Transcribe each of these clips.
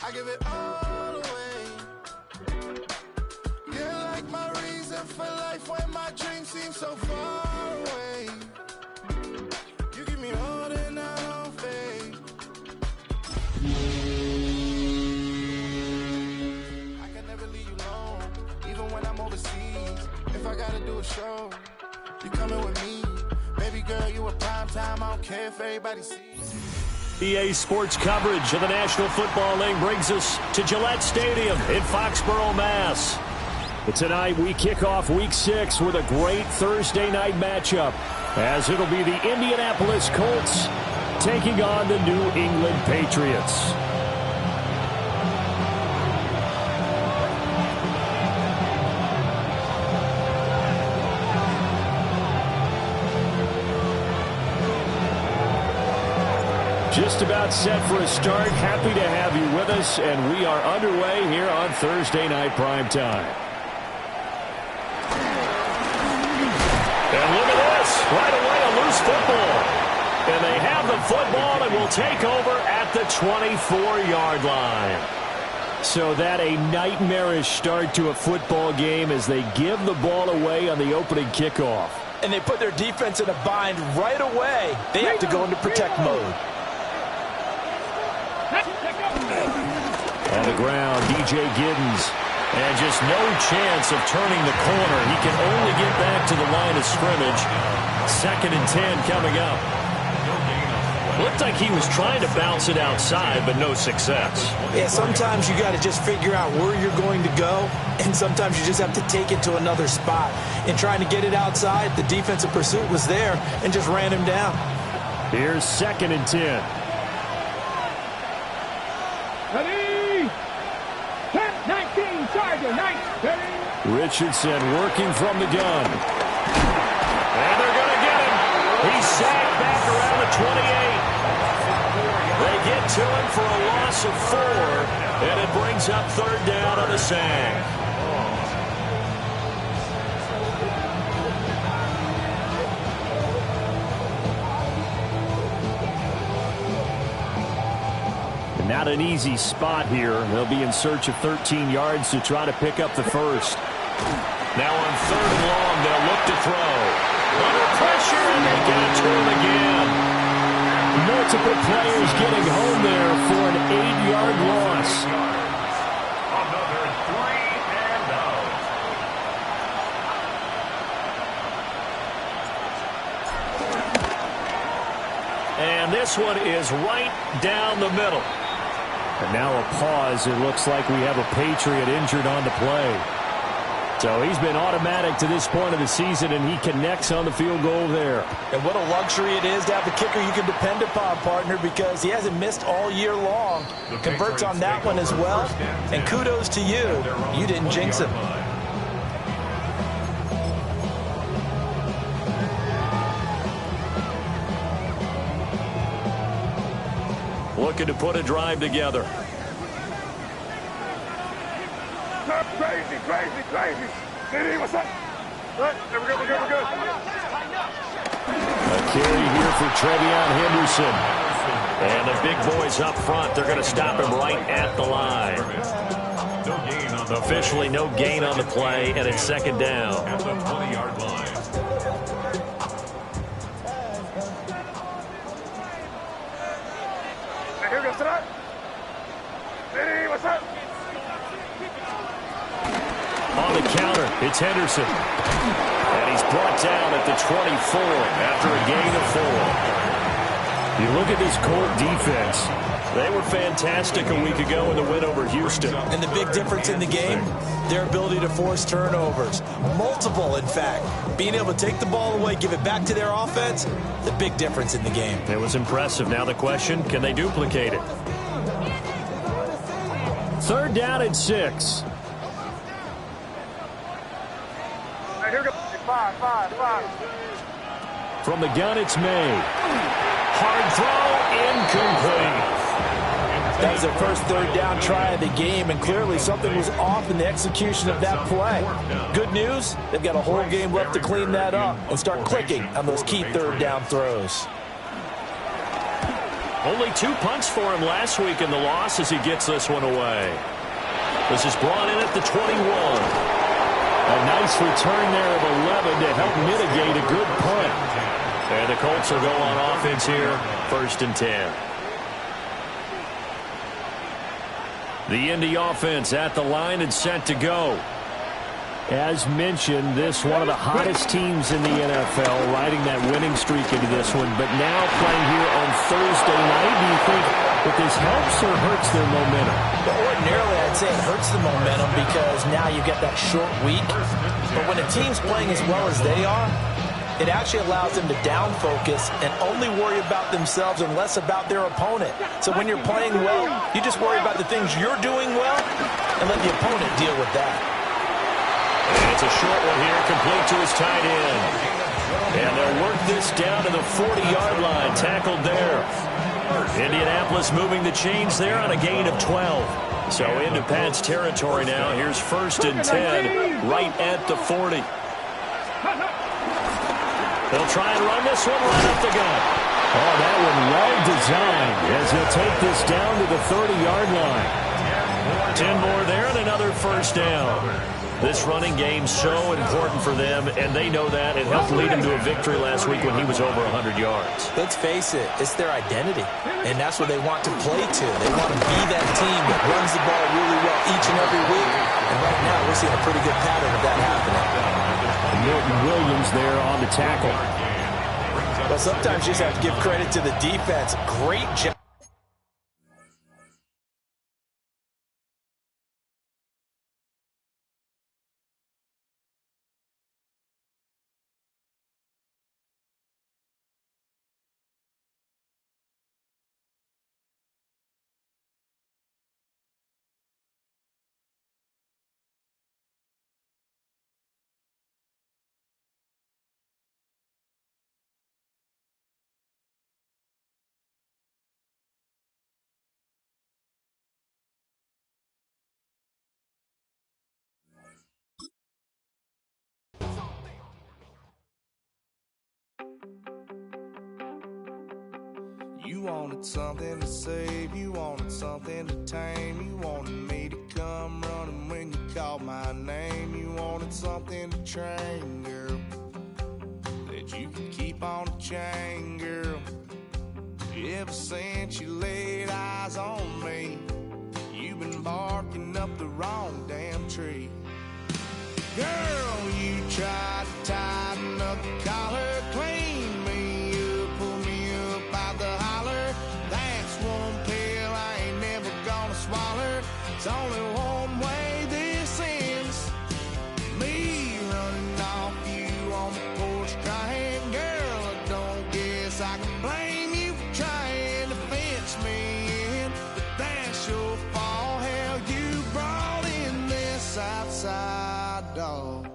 I give it all away. You're like my reason for life when my dreams seem so far away. You give me all that I don't fade. I can never leave you alone, even when I'm overseas. If I gotta do a show, you coming with me. Baby girl, you a prime time, I don't care if everybody sees. EA Sports coverage of the National Football League brings us to Gillette Stadium in Foxborough, Mass. But tonight we kick off Week 6 with a great Thursday night matchup, as it'll be the Indianapolis Colts taking on the New England Patriots. Just about set for a start. Happy to have you with us, and we are underway here on Thursday Night Primetime. And look at this. Right away, a loose football. And they have the football and will take over at the 24-yard line. So that a nightmarish start to a football game as they give the ball away on the opening kickoff. And they put their defense in a bind right away. They have to go into protect mode. On the ground, DJ Giddens. And just no chance of turning the corner. He can only get back to the line of scrimmage. 2nd and 10 coming up. Looked like he was trying to bounce it outside, but no success. Yeah, sometimes you got to just figure out where you're going to go, and sometimes you just have to take it to another spot. In trying to get it outside, the defensive pursuit was there and just ran him down. Here's 2nd and 10. Ready? 10, 19, Charger, 9, Richardson working from the gun. And they're going to get him. He's sacked back around the 28. They get to him for a loss of 4, and it brings up 3rd down on the sack. Not an easy spot here. They'll be in search of 13 yards to try to pick up the first. Now on 3rd and long, they'll look to throw. Under pressure, and they get it to him again. Multiple players getting home there for an 8-yard loss. Another 3 and out. And this one is right down the middle. And now a pause. It looks like we have a Patriot injured on the play. So he's been automatic to this point of the season, and he connects on the field goal there. And what a luxury it is to have a kicker you can depend upon, partner, because he hasn't missed all year long. Converts on that one as well, and kudos to you. You didn't jinx him. Looking to put a drive together. crazy. Diddy, what's up? Good. We're good. A carry here for Trevion Henderson. And the big boys up front, they're going to stop him right at the line. Officially no gain on the play, and it's 2nd down. At the 20-yard line. Here goes tonight. Diddy, what's up? On the counter, it's Henderson. And he's brought down at the 24 after a gain of 4. You look at this Colt defense. They were fantastic a week ago in the win over Houston. And the big difference in the game, their ability to force turnovers. Multiple, in fact. Being able to take the ball away, give it back to their offense, the big difference in the game. It was impressive. Now the question, can they duplicate it? 3rd down and 6. Hey, here goes. 5. From the gun, it's May. Hard throw, incomplete. That was their first third down try of the game, and clearly something was off in the execution of that play. Good news, they've got a whole game left to clean that up and start clicking on those key third down throws. Only 2 punts for him last week in the loss as he gets this one away. This is brought in at the 21. A nice return there of 11 to help mitigate a good punt. And the Colts will go on offense here, 1st and 10. The Indy offense at the line and set to go. As mentioned, this one of the hottest teams in the NFL, riding that winning streak into this one, but now playing here on Thursday night. Do you think that this helps or hurts their momentum? Well, ordinarily, I'd say it hurts the momentum because now you get that short week. But when a team's playing as well as they are, it actually allows them to down focus and only worry about themselves and less about their opponent. So when you're playing well, you just worry about the things you're doing well and let the opponent deal with that. And it's a short one here, complete to his tight end. And they'll work this down to the 40-yard line, tackled there. Indianapolis moving the chains there on a gain of 12. So into Pat's territory now. Here's 1st and 10, right at the 40. They'll try and run this one right up the gut. Oh, that one well designed as he'll take this down to the 30-yard line. 10 more there and another 1st down. This running game so important for them, and they know that. It helped lead them to a victory last week when he was over 100 yards. Let's face it, it's their identity, and that's what they want to play to. They want to be that team that runs the ball really well each and every week, and right now we're seeing a pretty good pattern of that happening. Milton Williams there on the tackle. Well, sometimes you just have to give credit to the defense. Great job. You wanted something to save, you wanted something to tame. You wanted me to come running when you called my name. You wanted something to train, girl, that you could keep on the chain, girl. Ever since you laid eyes on me, you've been barking up the wrong damn tree. Girl, you tried to tighten up the collar, clean me up, pull me up out the holler. That's one pill I ain't never gonna swallow. It's only one way this ends. Me running off you on the porch crying. Girl, I don't guess I can blame you for trying to fence me in, but that's your fault. Hell, you brought in this outside dog.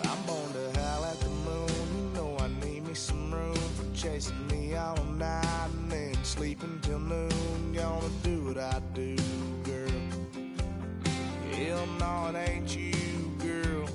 I'm born to howl at the moon. You know I need me some room for chasing me all night and then sleeping till noon. Gonna do what I do, girl. Hell no, it ain't you, girl.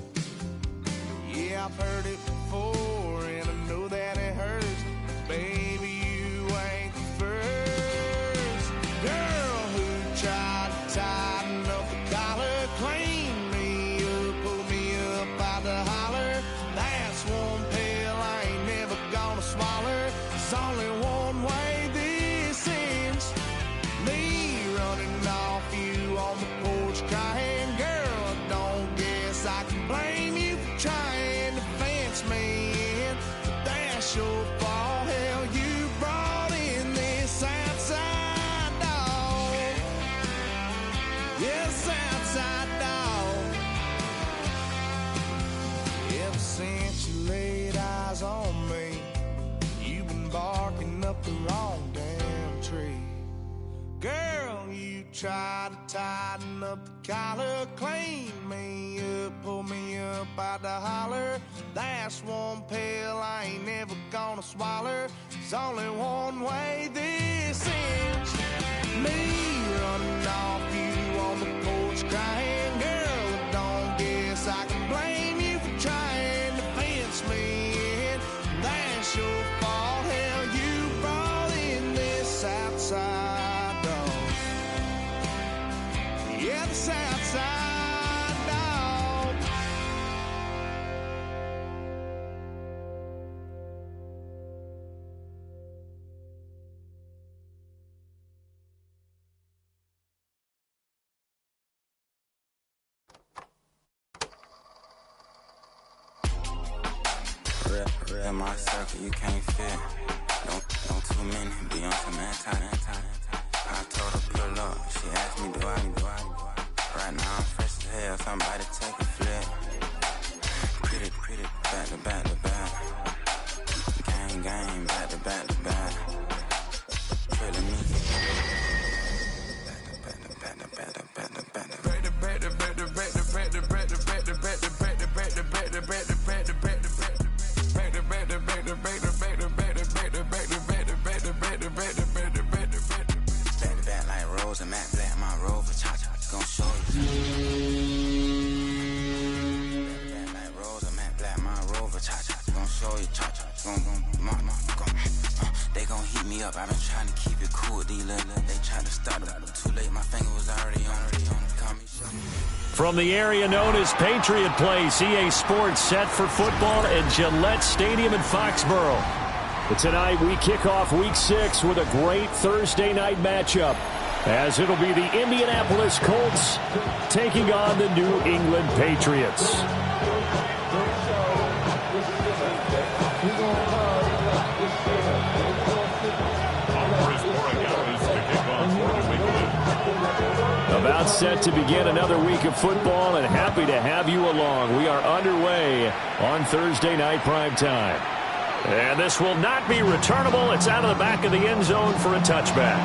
Yeah, I've heard it before and I know that it hurts. Baby, you ain't the first girl who tried to tighten up the collar, clean me up, pull me up out the holler. That's one pill I ain't never gonna swallow. It's only one way this ends. Me running off you on the porch crying. Girl, I don't guess I can blame you for trying to fence me in, but that's your fault. Hell, you brought in this outside dog. Yes, outside dog. Ever since you laid eyes on me, you've been barking up the wrong damn tree. Girl, you tried to tighten up the collar, clean me up, pull me up out the holler. That's one pill I ain't never gonna swallow. There's only one way this since. Me running off you on the porch crying, girl, I don't guess I can blame you for trying to fence me in. That's your fault, hell, you brought in this outside dog. Yeah, this outside dog. In my circle, you can't fit. Don't too many be on some anti. I told her pull up. She asked me do I. Right now I'm fresh as hell. Somebody take a flip. Pretty, back to back to back. Gang, back to back to back. Pretty me. They gon' heat me up, I've been trying to keep it cool. They tried to stop it, too late, my finger was already on From the area known as Patriot Place, EA Sports set for football at Gillette Stadium in Foxborough. But tonight we kick off Week 6 with a great Thursday night matchup, as it'll be the Indianapolis Colts taking on the New England Patriots. About set to begin another week of football, and happy to have you along. We are underway on Thursday night primetime. And this will not be returnable. It's out of the back of the end zone for a touchback.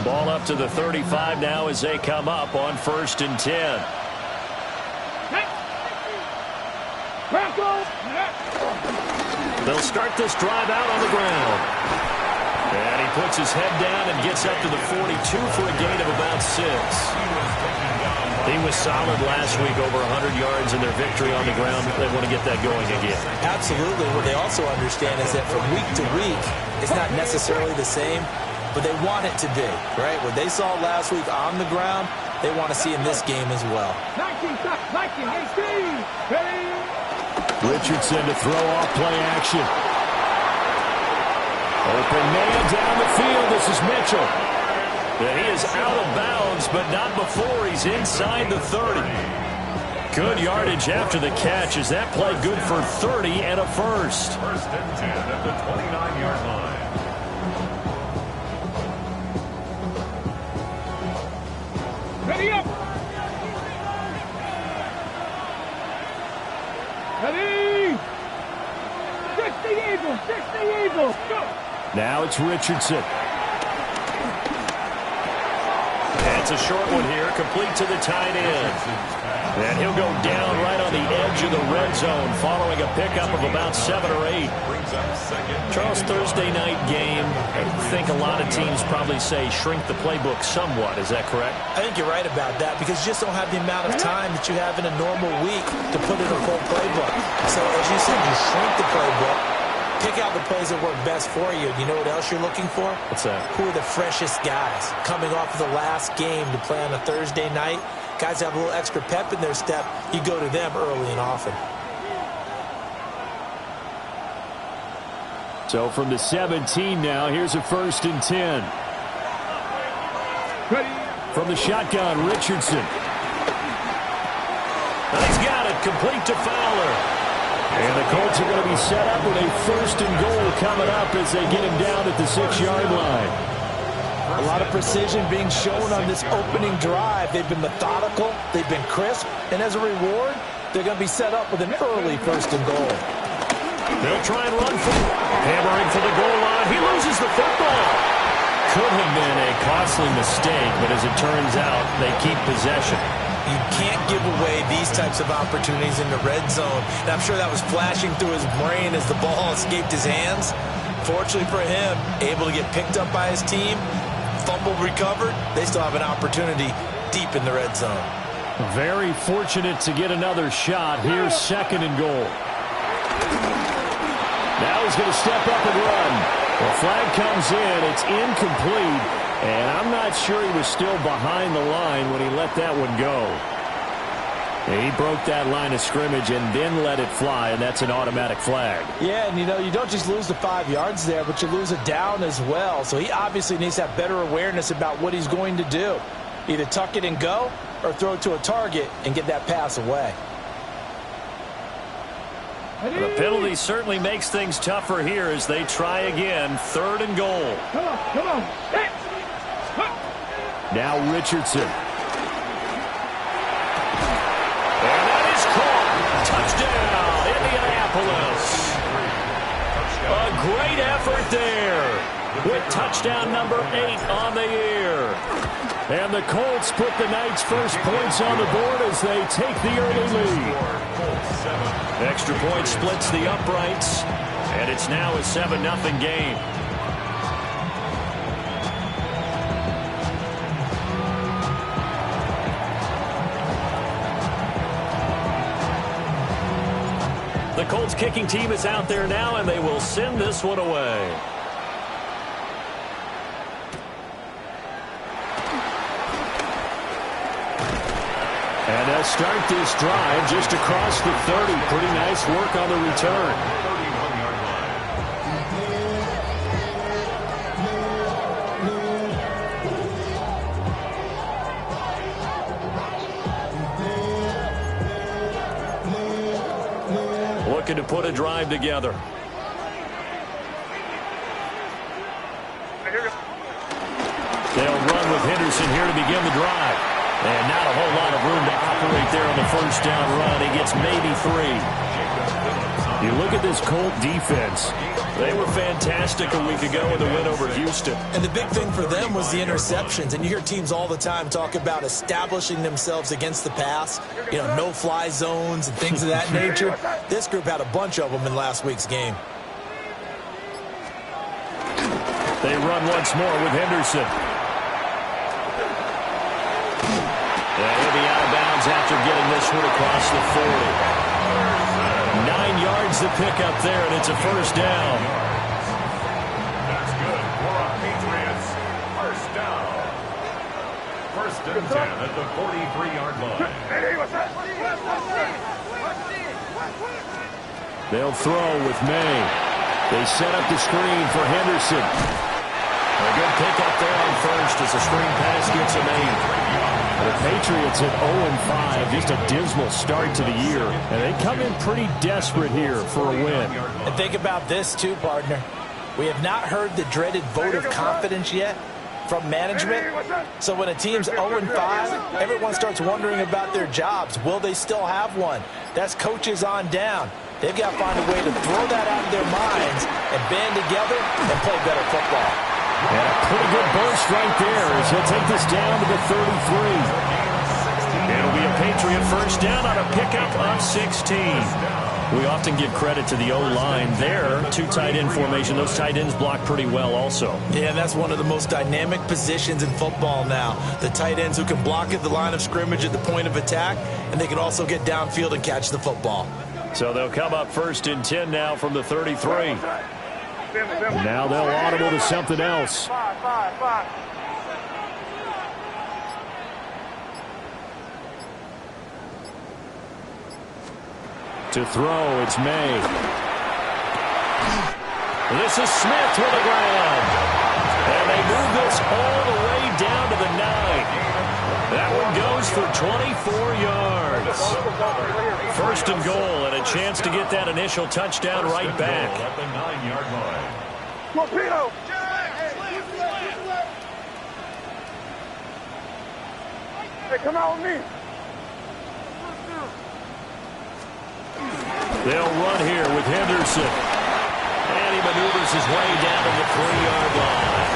Ball up to the 35 now as they come up on 1st and 10. They'll start this drive out on the ground. And he puts his head down and gets up to the 42 for a gain of about 6. He was solid last week, over 100 yards in their victory on the ground. They want to get that going again. Absolutely. What they also understand is that from week to week, it's not necessarily the same, but they want it to be, right? What they saw last week on the ground, they want to see in this game as well. 19, 18, ready? Richardson to throw off play action. Open man down the field. This is Mitchell. And he is out of bounds, but not before he's inside the 30. Good yardage after the catch. Is that play good for 30 and a first? 1st and 10 at the 29-yard line. Ready up! Ready! 60 Eagles, go! Now it's Richardson. That's a short one here, complete to the tight end. And he'll go down right on the edge of the red zone following a pickup of about 7 or 8. Charles, Thursday night game, I think a lot of teams probably say shrink the playbook somewhat. Is that correct? I think you're right about that because you just don't have the amount of time that you have in a normal week to put in a full playbook. So as you said, you shrink the playbook, pick out the plays that work best for you. You know what else you're looking for? What's that? Who are the freshest guys coming off of the last game to play on a Thursday night? Guys have a little extra pep in their step. You go to them early and often. So from the 17 now, here's a 1st and 10. Ready? From the shotgun, Richardson. And he's got it, complete to Fowler. And the Colts are going to be set up with a 1st and goal coming up as they get him down at the 6-yard line. A lot of precision being shown on this opening drive. They've been methodical, they've been crisp, and as a reward, they're going to be set up with an early 1st and goal. They'll try and run for it. Hammering for the goal line. He loses the football. could have been a costly mistake, but as it turns out, they keep possession. You can't give away these types of opportunities in the red zone. And I'm sure that was flashing through his brain as the ball escaped his hands. Fortunately for him, able to get picked up by his team, fumble recovered. They still have an opportunity deep in the red zone. Very fortunate to get another shot. Here's 2nd and goal. Now he's going to step up and run. The flag comes in. It's incomplete. And I'm not sure he was still behind the line when he let that one go. He broke that line of scrimmage and then let it fly, and that's an automatic flag. Yeah, and you don't just lose the 5 yards there, but you lose a down as well. So he obviously needs to have better awareness about what he's going to do. Either tuck it and go or throw it to a target and get that pass away. The penalty certainly makes things tougher here as they try again. 3rd and goal. Come on. Hey. Now Richardson. And that is caught. Touchdown, Indianapolis. A great effort there with touchdown number 8 on the year. And the Colts put the Knights' first points on the board as they take the early lead. Extra point splits the uprights, and it's now a 7-0 game. The Colts kicking team is out there now, and they will send this one away. And they'll start this drive just across the 30. Pretty nice work on the return. 31-yard line. Looking to put a drive together. They'll run with Henderson here to begin the drive. And not a whole lot of room to operate there on the first down run. He gets maybe 3. You look at this Colt defense. They were fantastic a week ago in the win over Houston. And the big thing for them was the interceptions. And you hear teams all the time talk about establishing themselves against the pass. No-fly zones and things of that nature. This group had a bunch of them in last week's game. They run once more with Henderson. He'll be out of bounds after getting this one across the 40. 9 yards to pick up there, and it's a first down. That's good for a Patriots first down. 1st and 10 at the 43-yard line. They'll throw with May. They set up the screen for Henderson. A good pickup there on first as the screen pass gets a main. The Patriots at 0-5, just a dismal start to the year. And they come in pretty desperate here for a win. And think about this too, partner. We have not heard the dreaded vote of confidence yet from management. So when a team's 0-5, everyone starts wondering about their jobs. Will they still have one? That's coaches on down. They've got to find a way to throw that out of their minds and band together and play better football. And a pretty good burst right there as he'll take this down to the 33. It'll be a Patriot first down on a pickup of 16. We often give credit to the O-line there. 2 tight end formation. Those tight ends block pretty well also. Yeah, that's one of the most dynamic positions in football now. The tight ends who can block at the line of scrimmage at the point of attack, and they can also get downfield and catch the football. So they'll come up 1st and 10 now from the 33. Now they'll audible to something else. To throw, it's May. This is Smith with the ground. And they move this all the way down to the 9. That one goes for 24 yards. 1st and goal, and a chance to get that initial touchdown right back. At the 9-yard line. Torpedo! Hey, come out with me. They'll run here with Henderson. And he maneuvers his way down to the 3-yard line.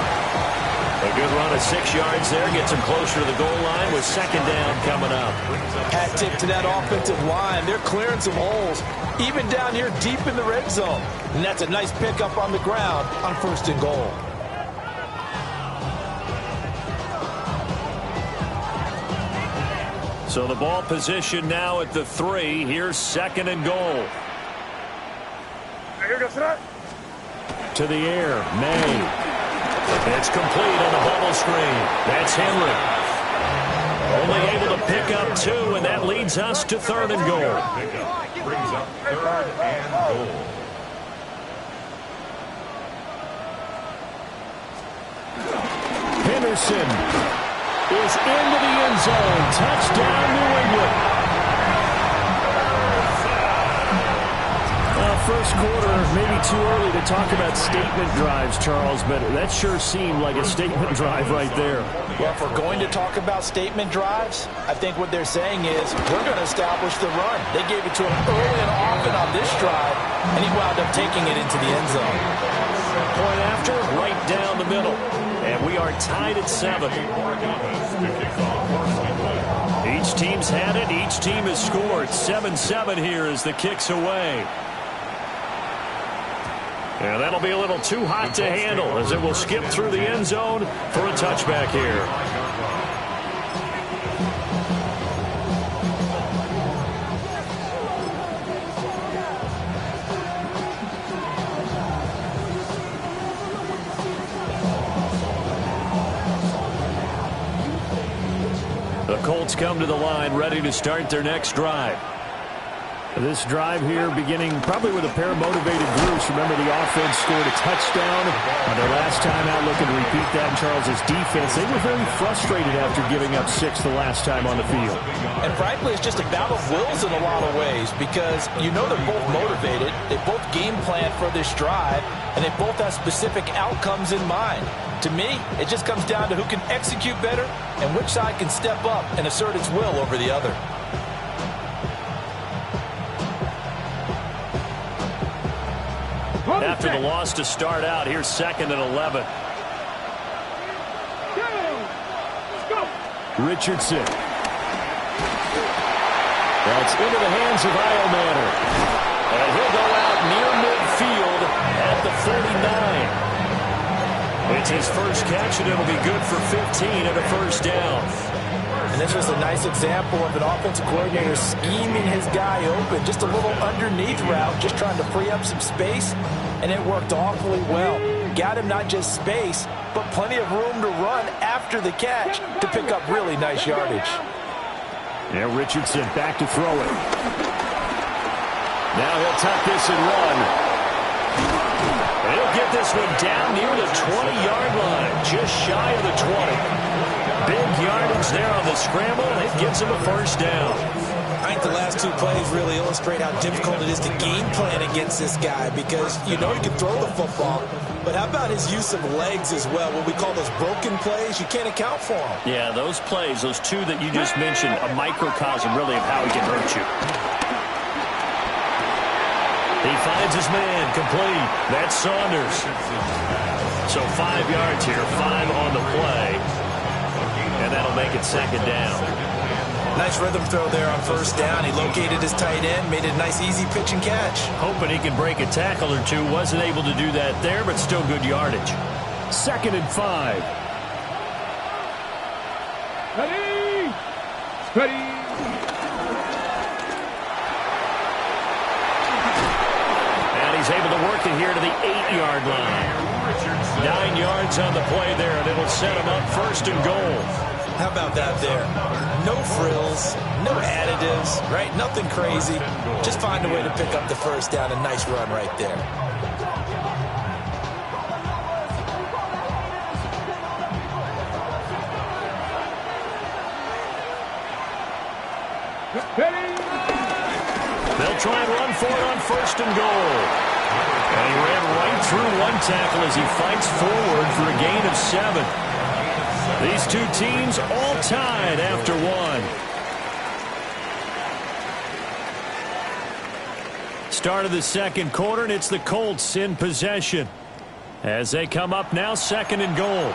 A good run of 6 yards there. Gets him closer to the goal line with second down coming up. Hat tip to that offensive line. They're clearing some holes, even down here deep in the red zone. And that's a nice pickup on the ground on 1st and goal. So the ball position now at the 3. Here's 2nd and goal. To the air, May. It's complete on the bubble screen. That's Henry. Only able to pick up 2, and that leads us to 3rd and goal. Brings up 3rd and goal. Henderson is into the end zone. Touchdown, New England. First quarter, maybe too early to talk about statement drives, Charles, but that sure seemed like a statement drive right there. Well, if we're going to talk about statement drives, I think what they're saying is we're going to establish the run. They gave it to him early and often on this drive, and he wound up taking it into the end zone. Point after, right down the middle. And we are tied at 7. Each team's had it. Each team has scored. 7-7 here as the kick's away. And that'll be a little too hot to handle as it will skip through the end zone for a touchback here. The Colts come to the line ready to start their next drive. This drive here beginning probably with a pair of motivated groups. Remember, the offense scored a touchdown on their last time out. Looking to repeat that in Charles's defense. They were very frustrated after giving up 6 the last time on the field. And frankly, it's just a battle of wills in a lot of ways because you know they're both motivated. They both game plan for this drive, and they both have specific outcomes in mind. To me, it just comes down to who can execute better and which side can step up and assert its will over the other. After the loss to start out, here's 2nd and 11. Richardson. That's into the hands of Iomanner. And he'll go out near midfield at the 49. It's his first catch, and it'll be good for 15 and a first down. And this was a nice example of an offensive coordinator scheming his guy open. Just a little underneath route, just trying to free up some space, and it worked awfully well. Got him not just space, but plenty of room to run after the catch to pick up really nice yardage. Yeah, Richardson back to throw it. Now he'll tuck this and run. And he'll get this one down near the 20-yard line, just shy of the 20. Big yardage there on the scramble. It gets him a first down. I think the last 2 plays really illustrate how difficult it is to game plan against this guy because you know he can throw the football, but how about his use of legs as well? What we call those broken plays, you can't account for them. Yeah, those plays, those 2 that you just mentioned, a microcosm really of how he can hurt you. He finds his man, complete. That's Saunders. So 5 yards here, 5 on the play. And that'll make it 2nd down. Nice rhythm throw there on first down. He located his tight end, made a nice easy pitch and catch. Hoping he can break a tackle or 2. Wasn't able to do that there, but still good yardage. 2nd and 5. Ready! Ready! And he's able to work it here to the 8-yard line. 9 yards on the play there, and it'll set him up 1st and goal. How about that there? No frills, no additives, right? Nothing crazy. Just find a way to pick up the first down. A nice run right there. They'll try and run for it on 1st and goal. And he ran right through one tackle as he fights forward for a gain of 7. These 2 teams all tied after 1. Start of the 2nd quarter, and it's the Colts in possession as they come up now 2nd and goal.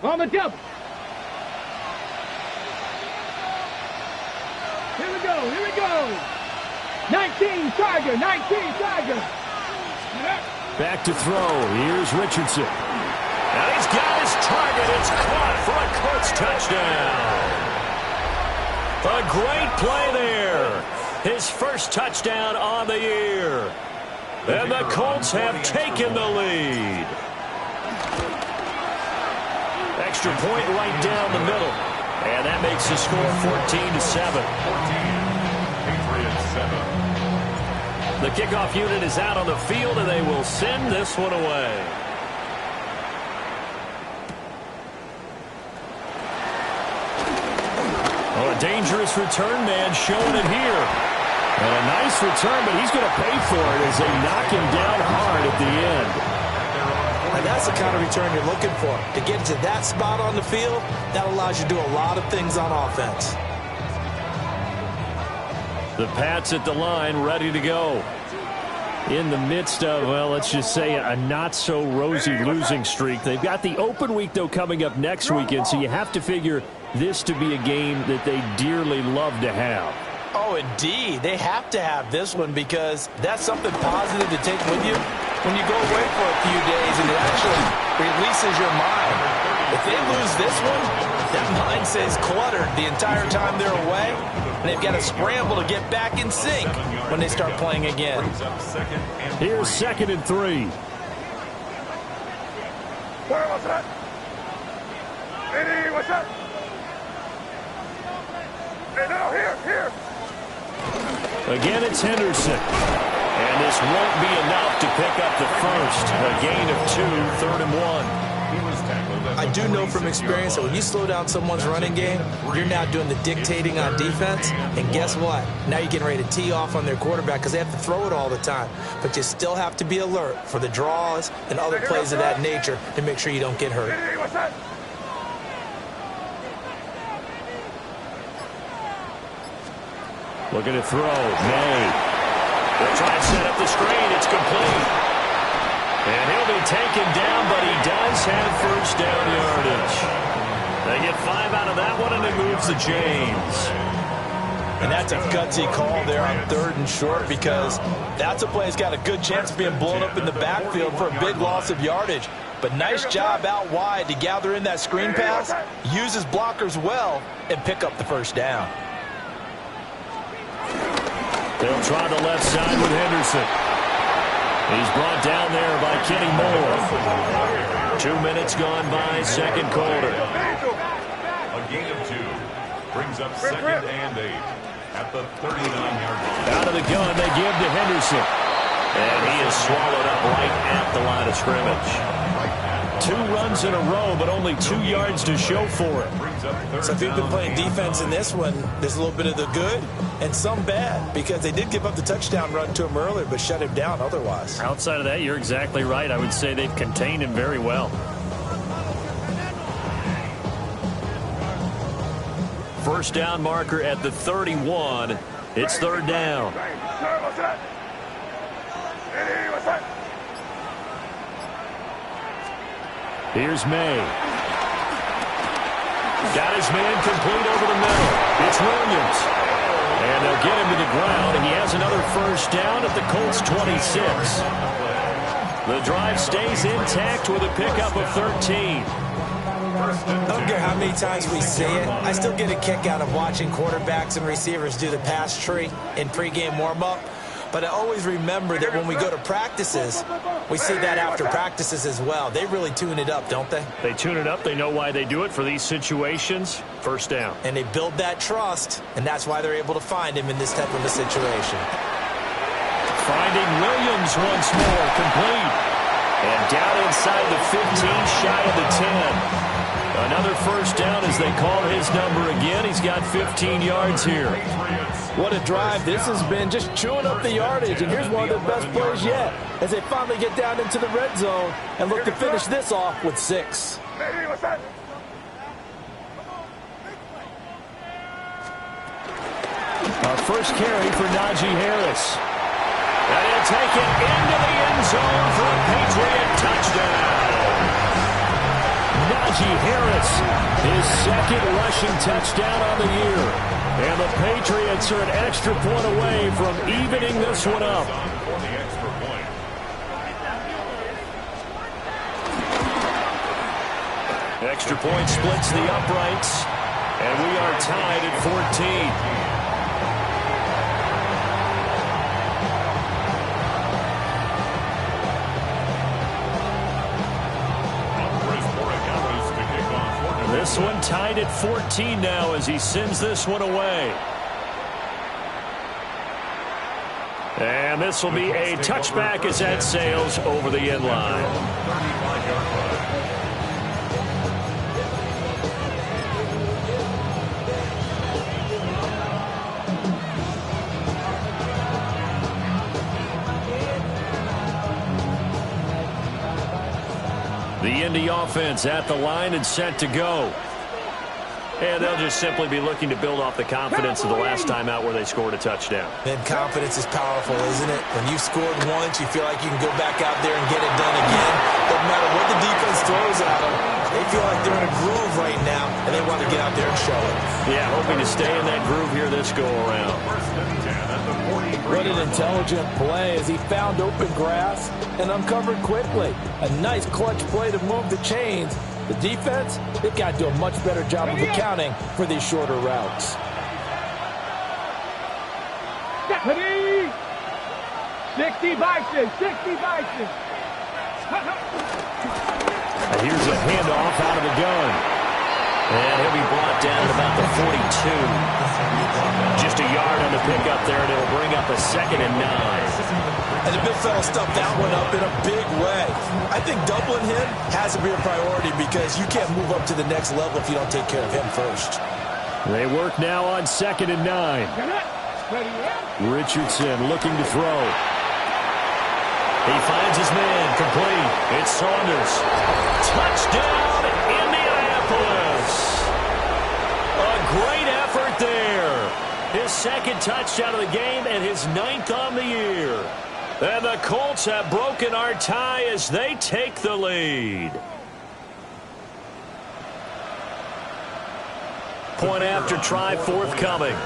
On the double. Here we go, here we go. 19 Tiger, 19 Tiger. Back to throw. Here's Richardson. And he's got his target. It's caught for a Colts touchdown. A great play there. His first touchdown on the year. And the Colts have taken the lead. Extra point right down the middle. And that makes the score 14-7. Patriots 7. The kickoff unit is out on the field, and they will send this one away. Oh, a dangerous return man showing it here. And a nice return, but he's going to pay for it as they knock him down hard at the end. And that's the kind of return you're looking for. To get to that spot on the field, that allows you to do a lot of things on offense. The Pats at the line, ready to go. In the midst of, well, let's just say a not-so-rosy losing streak. They've got the open week, though, coming up next weekend, so you have to figure this to be a game that they dearly love to have. Oh, indeed. They have to have this one because that's something positive to take with you when you go away for a few days, and it actually releases your mind. If they lose this one, that mind stays cluttered the entire time they're away, and they've got to scramble to get back in sync when they start playing again. Here's 2nd and 3. What's that? Eddie, what's that? Hey, no, here. Again, it's Henderson. And this won't be enough to pick up the first. A gain of 2, 3rd and 1. I do know from experience that when you slow down someone's running game, you're now doing the dictating on defense. And guess what? Now you're getting ready to tee off on their quarterback because they have to throw it all the time. But you still have to be alert for the draws and other plays of that nature to make sure you don't get hurt. Looking to throw. May. They'll try and set up the screen. It's complete. And he'll be taken down, but he does have first down yardage. They get 5 out of that one, and it moves the chains. And that's a gutsy call there on 3rd and short because that's a play that's got a good chance of being blown up in the backfield for a big loss of yardage. But nice job out wide to gather in that screen pass, use his blockers well, and pick up the first down. They'll try the left side with Henderson. He's brought down there by Kenny Moore. 2 minutes gone by, second quarter. A gain of 2 brings up 2nd and 8 at the 39-yard line. Out of the gun, they give to Henderson. And he is swallowed up right at the line of scrimmage. 2 runs in a row, but only 2 yards to show for it. So if you've been playing defense in this one, there's a little bit of the good and some bad because they did give up the touchdown run to him earlier but shut him down otherwise. Outside of that, you're exactly right. I would say they've contained him very well. First down marker at the 31. It's 3rd down. Here's May. Got his man complete over the middle. It's Williams. And they'll get him to the ground, and he has another first down at the Colts 26. The drive stays intact with a pickup of 13. I don't care how many times we see it. I still get a kick out of watching quarterbacks and receivers do the pass tree in pregame warm-up. But I always remember that when we go to practices, we see that after practices as well. They really tune it up, don't they? They tune it up. They know why they do it for these situations. First down. And they build that trust, and that's why they're able to find him in this type of a situation. Finding Williams once more, complete. And down inside the 15, shy of the 10. Another first down as they call his number again. He's got 15 yards here. What a drive this has been, just chewing up the yardage. And here's one of their best plays yet as they finally get down into the red zone and look to finish this off with 6. Our first carry for Najee Harris. And he'll take it into the end zone for a Patriot touchdown. Najee Harris, his second rushing touchdown on the year. And the Patriots are an extra point away from evening this one up. Extra point splits the uprights, and we are tied at 14. This one tied at 14 now as he sends this one away. And this will be a touchback as that sails over the end line. The Indy offense at the line and set to go. And they'll just simply be looking to build off the confidence of the last time out where they scored a touchdown. And confidence is powerful, isn't it? When you've scored once, you feel like you can go back out there and get it done again. Doesn't matter what the defense throws at them. They feel like they're in a groove right now, and they want to get out there and show it. Yeah, hoping to stay in that groove here this go-around. What an intelligent play as he found open grass and uncovered quickly. A nice clutch play to move the chains. The defense, they've got to do a much better job of accounting for these shorter routes. Deputy! 60 Bison, 60 Bison. Here's a handoff out of the gun. And he'll be brought down at about the 42. Just a yard on the pickup there, and it'll bring up a 2nd and 9. And the big fella stuffed that one up in a big way. I think doubling him has to be a priority because you can't move up to the next level if you don't take care of him first. They work now on 2nd and 9. Richardson looking to throw. He finds his man, complete. It's Saunders. Touchdown, Indianapolis. A great effort there. His 2nd touchdown of the game and his 9th on the year. And the Colts have broken our tie as they take the lead. Point after try forthcoming.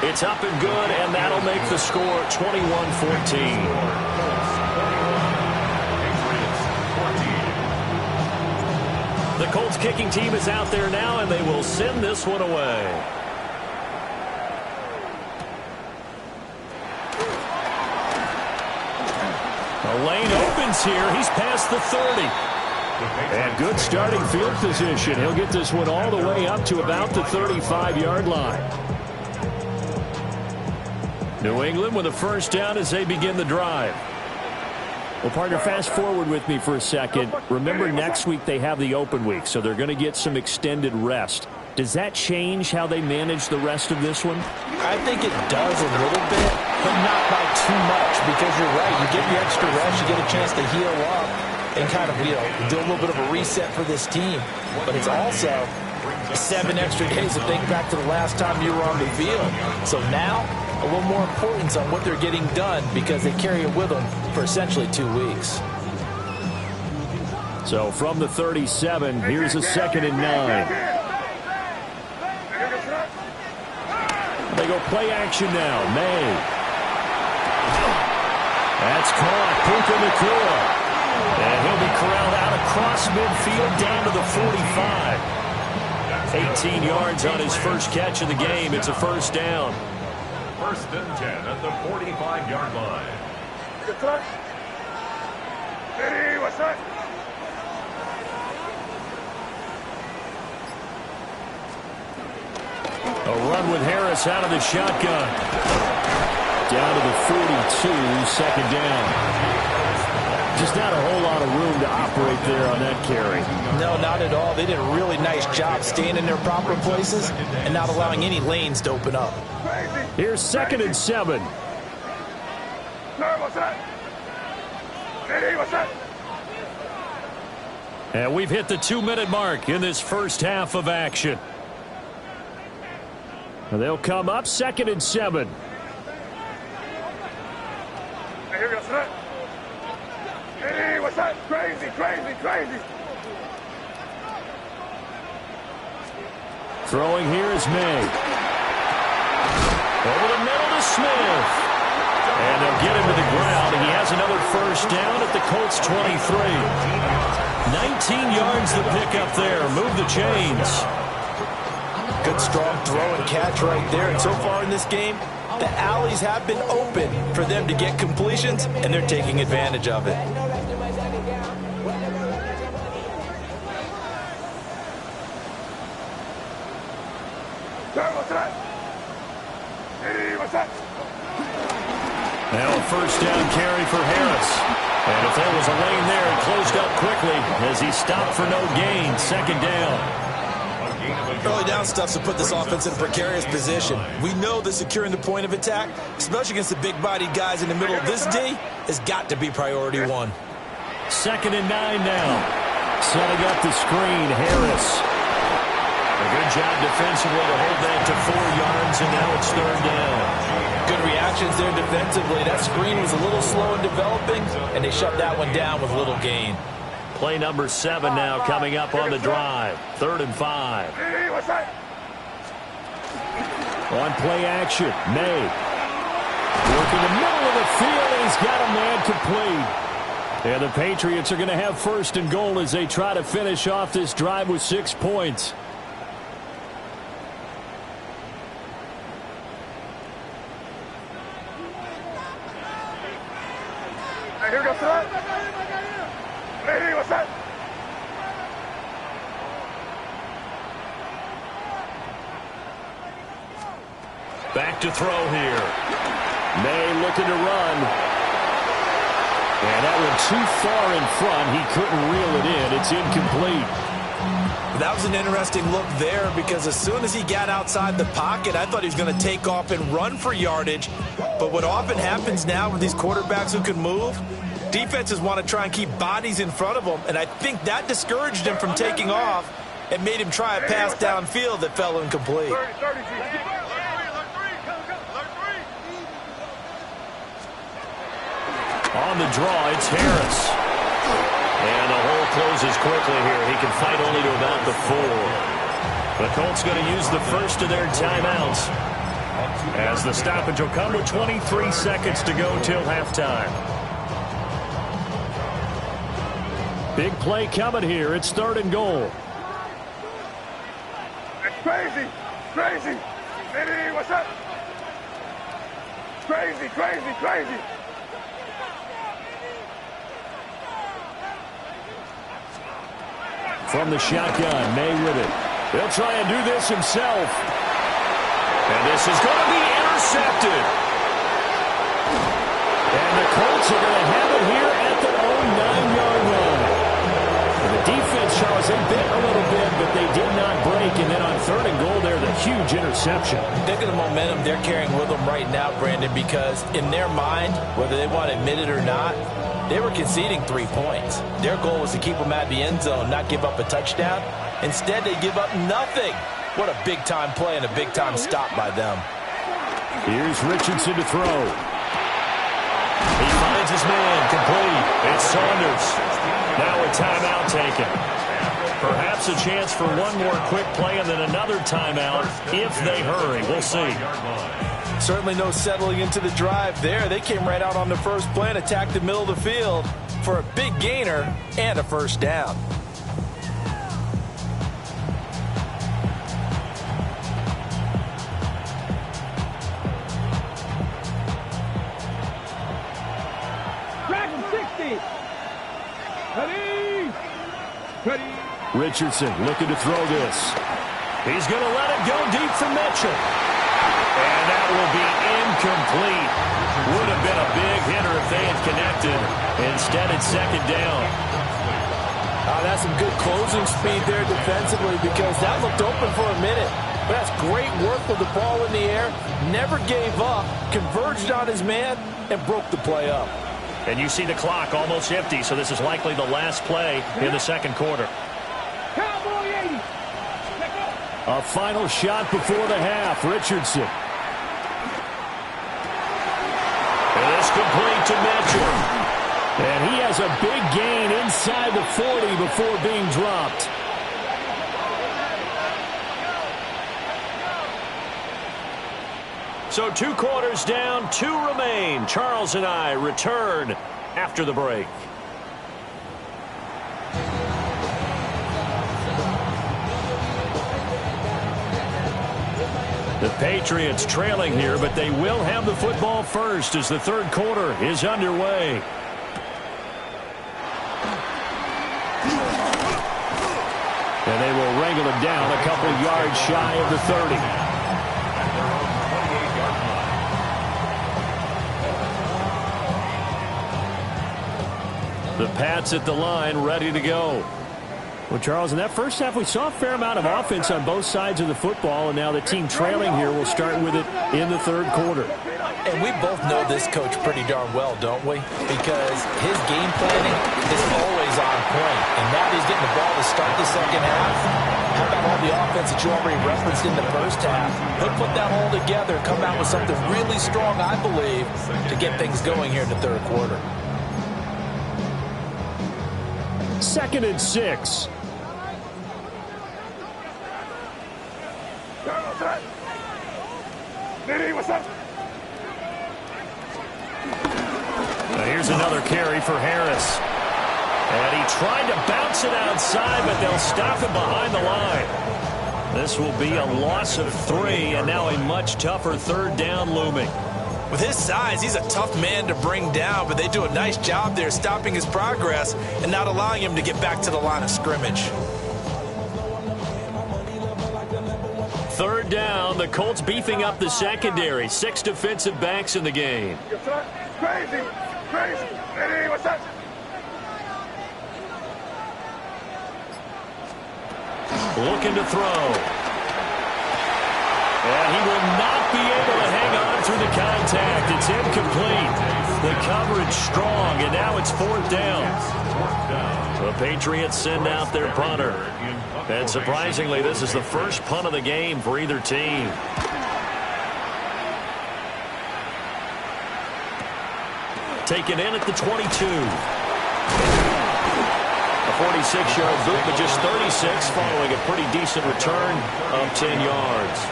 It's up and good, and that'll make the score 21-14. The Colts kicking team is out there now, and they will send this one away. The lane opens here. He's past the 30. And good starting field position. He'll get this one all the way up to about the 35-yard line. New England with a first down as they begin the drive. Well, partner, fast forward with me for a second. Remember, next week they have the open week, so they're going to get some extended rest. Does that change how they manage the rest of this one? I think it does a little bit, but not by too much, because you're right. You get your extra rest, you get a chance to heal up and kind of, do a little bit of a reset for this team. But it's also 7 extra days to think back to the last time you were on the field. So now, a little more importance on what they're getting done because they carry it with them for essentially 2 weeks. So from the 37, here's a 2nd and 9. They go play action now. May. That's caught. Puka Nacua. And he'll be corralled out across midfield down to the 45. 18 yards on his first catch of the game. It's a first down. 1st and 10 at the 45-yard line. Good touch. Ready, what's that? A run with Harris out of the shotgun. Down to the 42, 2nd down. Just not a whole lot of room to operate there on that carry. No, not at all. They did a really nice job staying in their proper places and not allowing any lanes to open up. Here's 2nd and 7. What's that? Ready, what's that? And we've hit the 2-minute mark in this first half of action. And they'll come up 2nd and 7. Here we go, sir. Hey, what's that? Crazy, crazy, crazy. Throwing here is May. Over the middle to Smith. And they'll get him to the ground. He has another first down at the Colts 23. 19 yards the pick up there. Move the chains. Good strong throw and catch right there. And so far in this game, the alleys have been open for them to get completions, and they're taking advantage of it. What's that? Hey, what's that? Now a first down carry for Harris. And if there was a lane there, it closed up quickly as he stopped for no gain. Second down. Early down stuff's to put this offense in a precarious position. We know that securing the point of attack, especially against the big-bodied guys in the middle of this D, has got to be priority one. 2nd and 9 now. Setting up the screen, Harris. A good job defensively to hold that to 4 yards, and now it's 3rd down. Good reactions there defensively. That screen was a little slow in developing, and they shut that one down with little gain. Play number 7 now coming up on the drive. 3rd and 5. Hey, what's that? On play action, May. Working the middle of the field, and he's got a man complete. And the Patriots are going to have 1st and goal as they try to finish off this drive with 6 points. Hey, here goes that. Hey, what's that? Back to throw here. May looking to run. And that went too far in front. He couldn't reel it in. It's incomplete. That was an interesting look there because as soon as he got outside the pocket, I thought he was going to take off and run for yardage. But what often happens now with these quarterbacks who can move, defenses want to try and keep bodies in front of them, and I think that discouraged him from taking off and made him try a pass downfield that fell incomplete. On the draw, it's Harris. And the hole closes quickly here. He can fight only to about the 4. The Colts going to use the first of their timeouts as the stoppage will come with 23 seconds to go till halftime. Big play coming here. It's 3rd and goal. It's crazy, crazy. Hey, what's up? Crazy, crazy, crazy. From the shotgun, May with it. He'll try and do this himself. And this is going to be intercepted. And the Colts are going to have it here at their own 9-yard line. And the defense, Charles, they bit a little bit, but they did not break. And then on 3rd and goal there, the huge interception. Think of the momentum they're carrying with them right now, Brandon, because in their mind, whether they want to admit it or not, they were conceding 3 points. Their goal was to keep them at the end zone, not give up a touchdown. Instead, they give up nothing. What a big-time play and a big-time stop by them. Here's Richardson to throw. He finds his man, complete. It's Saunders. Now a timeout taken. Perhaps a chance for one more quick play and then another timeout if they hurry. We'll see. Certainly no settling into the drive there. They came right out on the first play and attacked the middle of the field for a big gainer and a first down. Dragon 60. Ready. Ready. Richardson looking to throw this. He's going to let it go deep for Mitchell. And that will be incomplete. Would have been a big hitter if they had connected. Instead, it's 2nd down. That's some good closing speed there defensively because that looked open for a minute. But that's great work with the ball in the air. Never gave up, converged on his man, and broke the play up. And you see the clock almost empty, so this is likely the last play in the 2nd quarter. Cowboy 80. A final shot before the half. Richardson. And it's complete to Mitchell. And he has a big gain inside the 40 before being dropped. So 2 quarters down, 2 remain. Charles and I return after the break. The Patriots trailing here, but they will have the football first as the 3rd quarter is underway. And they will wrangle him down a couple yards shy of the 30. The Pats at the line, ready to go. Well, Charles, in that first half, we saw a fair amount of offense on both sides of the football, and now the team trailing here will start with it in the 3rd quarter. And we both know this coach pretty darn well, don't we? Because his game planning is always on point. And now that he's getting the ball to start the 2nd half, how about all the offense that you already referenced in the 1st half? He'll put that all together, come out with something really strong, I believe, to get things going here in the 3rd quarter. 2nd and 6. What's up? Now here's another carry for Harris. And he tried to bounce it outside, but they'll stop him behind the line. This will be a loss of 3, and now a much tougher 3rd down looming. With his size, he's a tough man to bring down, but they do a nice job there stopping his progress and not allowing him to get back to the line of scrimmage. 3rd down, the Colts beefing up the secondary. 6 defensive backs in the game. Crazy. Hey, what's up? Looking to throw. And he will not be able to hang on through the contact. It's incomplete. The coverage strong, and now it's 4th down. The Patriots send out their punter. And surprisingly, this is the first punt of the game for either team. Taken in at the 22. A 46-yard boot, but just 36 following a pretty decent return of 10 yards.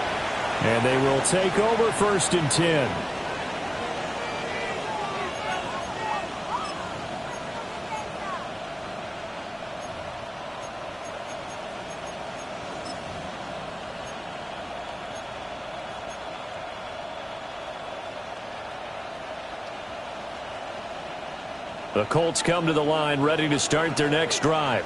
And they will take over 1st and 10. The Colts come to the line ready to start their next drive.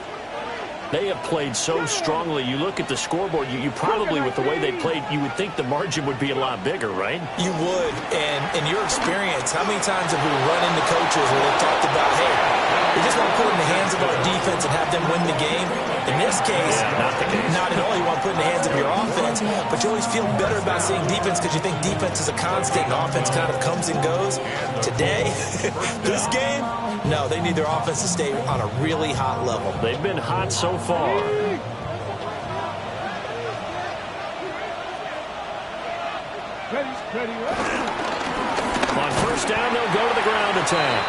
They have played so strongly. You look at the scoreboard, you probably, with the way they played, you would think the margin would be a lot bigger, right? You would. And in your experience, how many times have we run into coaches where they've talked about, hey, we just want to put it in the hands of our defense and have them win the game? In this case, not at all. You want to put it in the hands of your offense, but you always feel better about seeing defense because you think defense is a constant and offense kind of comes and goes. Today, this game, no, they need their offense to stay on a really hot level. They've been hot so far. On 1st down, they'll go to the ground attack.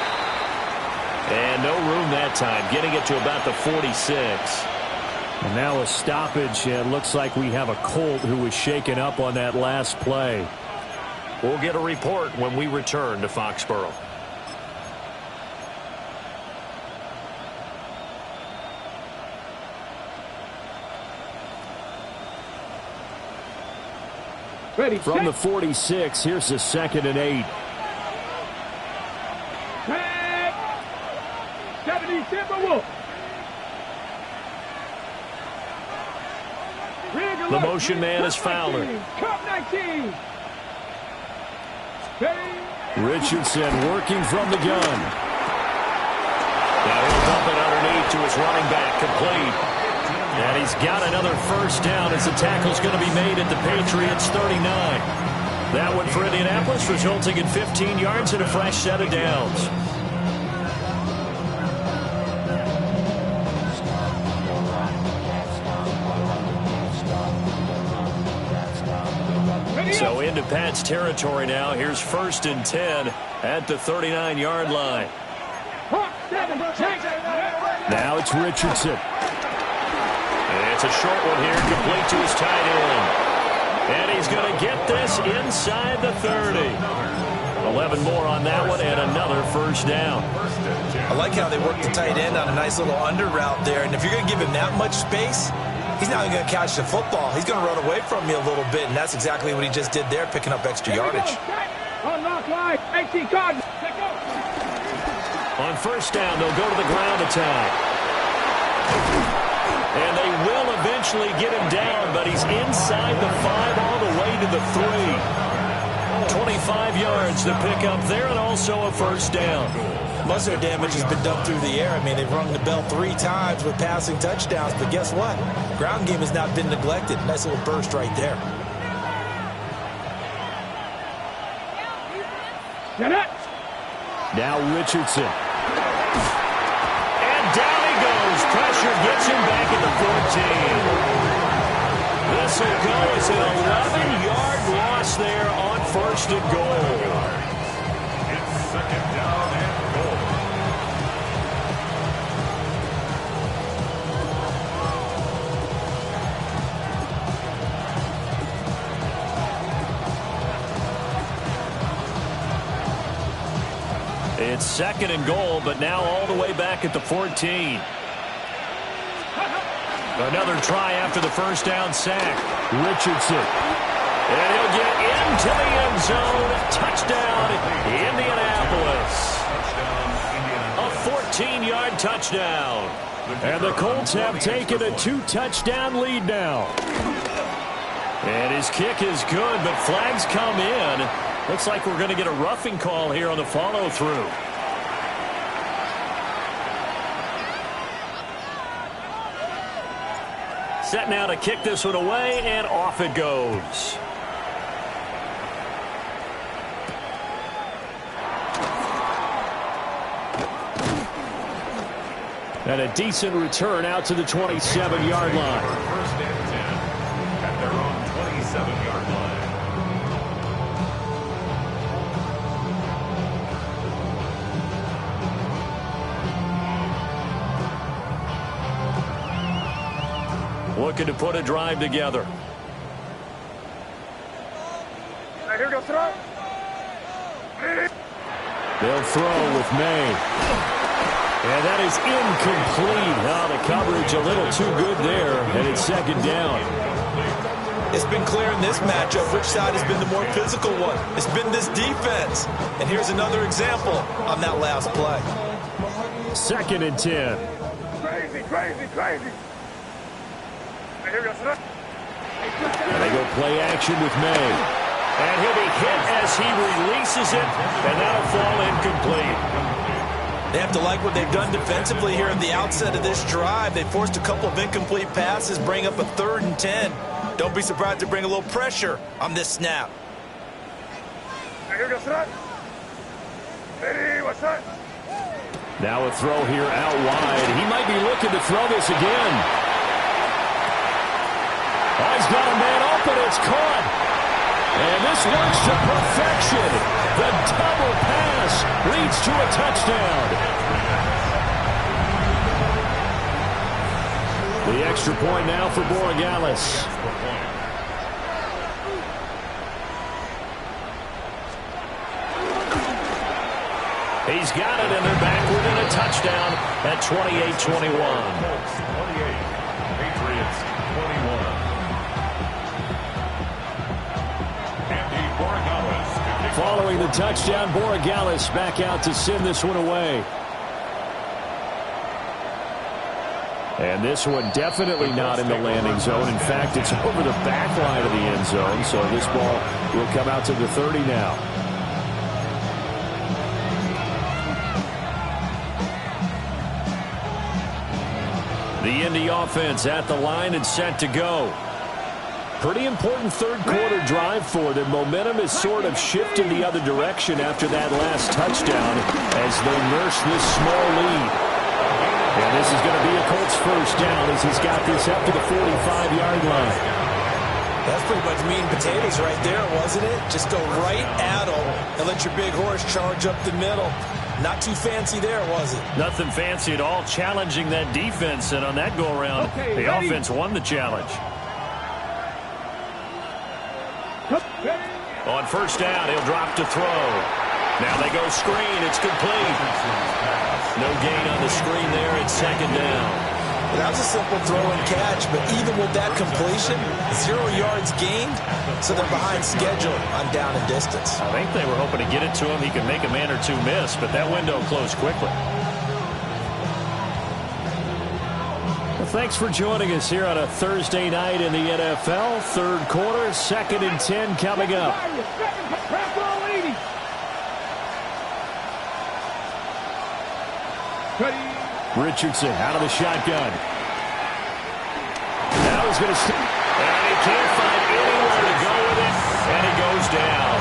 And no room that time, getting it to about the 46. And now a stoppage. It looks like we have a Colt who was shaken up on that last play. We'll get a report when we return to Foxborough. Ready, From the 46, here's the 2nd and 8. 77 Wolf. The motion man is Fowler. Cup 19. Richardson working from the gun. Now he'll dump it underneath to his running back, complete. And he's got another 1st down as the tackle's going to be made at the Patriots' 39. That one for Indianapolis, resulting in 15 yards and a fresh set of downs. So into Pat's territory now. Here's 1st and 10 at the 39-yard line. Now it's Richardson. It's a short one here, complete to his tight end. And he's going to get this inside the 30. 11 more on that one and another first down. I like how they work the tight end on a nice little under route there. And if you're going to give him that much space, he's not even going to catch the football. He's going to run away from you a little bit, and that's exactly what he just did there, picking up extra yardage. On first down, they'll go to the ground attack. And they will eventually get him down, but he's inside the 5 all the way to the 3. 25 yards to pick up there, and also a first down. Most of their damage has been done through the air. I mean, they've rung the bell 3 times with passing touchdowns, but guess what? Ground game has not been neglected. Nice little burst right there. Now Richardson. And down he goes. Pressure gets him back at the 14. This will go as an 11-yard loss there on first and goal. It's second down and goal. It's second and goal, but now all the way back at the 14. Another try after the first down sack. Richardson. And he'll get into the end zone. Touchdown, Indianapolis. A 14-yard touchdown. And the Colts have taken a 2-touchdown lead now. And his kick is good, but flags come in. Looks like we're going to get a roughing call here on the follow-through. Set now to kick this one away, and off it goes. And a decent return out to the 27-yard line. First and 10 at their own 27-yard line. Looking to put a drive together. Here goes throw. They'll throw with May. And that is incomplete. Oh, the coverage a little too good there, and it's second down. It's been clear in this matchup which side has been the more physical one. It's been this defense. And here's another example on that last play. Second and 10. Crazy. Here goes throw. And they go play action with May. And he'll be hit as he releases it, and that'll fall incomplete. They have to like what they've done defensively here at the outset of this drive. They forced a couple of incomplete passes, bring up a 3rd and 10. Don't be surprised to bring a little pressure on this snap. Here goes throw. Ready, what's that? Now a throw here out wide. He might be looking to throw this again. Oh, he's got a man open. It's caught. And this works to perfection. The double pass leads to a touchdown. The extra point now for Borregales. He's got it, and they're back within a touchdown at 28-21. 28, Patriots 21. Following the touchdown, Borregales back out to send this one away. And this one definitely not in the landing zone. In fact, it's over the back line of the end zone, so this ball will come out to the 30 now. The Indy offense at the line and set to go. Pretty important third-quarter drive for them. Momentum has sort of shifted the other direction after that last touchdown as they nurse this small lead. And this is going to be a Colts first down as he's got this up to the 45-yard line. That's pretty much meat and potatoes right there, wasn't it? Just go right at them and let your big horse charge up the middle. Not too fancy there, was it? Nothing fancy at all, challenging that defense, and on that go-around, the offense won the challenge. On first down, he'll drop to throw. Now they go screen. It's complete. No gain on the screen there. It's second down. That was a simple throw and catch, but even with that completion, 0 yards gained, so they're behind schedule on down and distance. I think they were hoping to get it to him. He could make a man or two miss, but that window closed quickly. Well, thanks for joining us here on a Thursday night in the NFL. Third quarter, 2nd and 10 coming up. Richardson out of the shotgun. Now he's going to stick. And he can't find anywhere to go with it. And he goes down.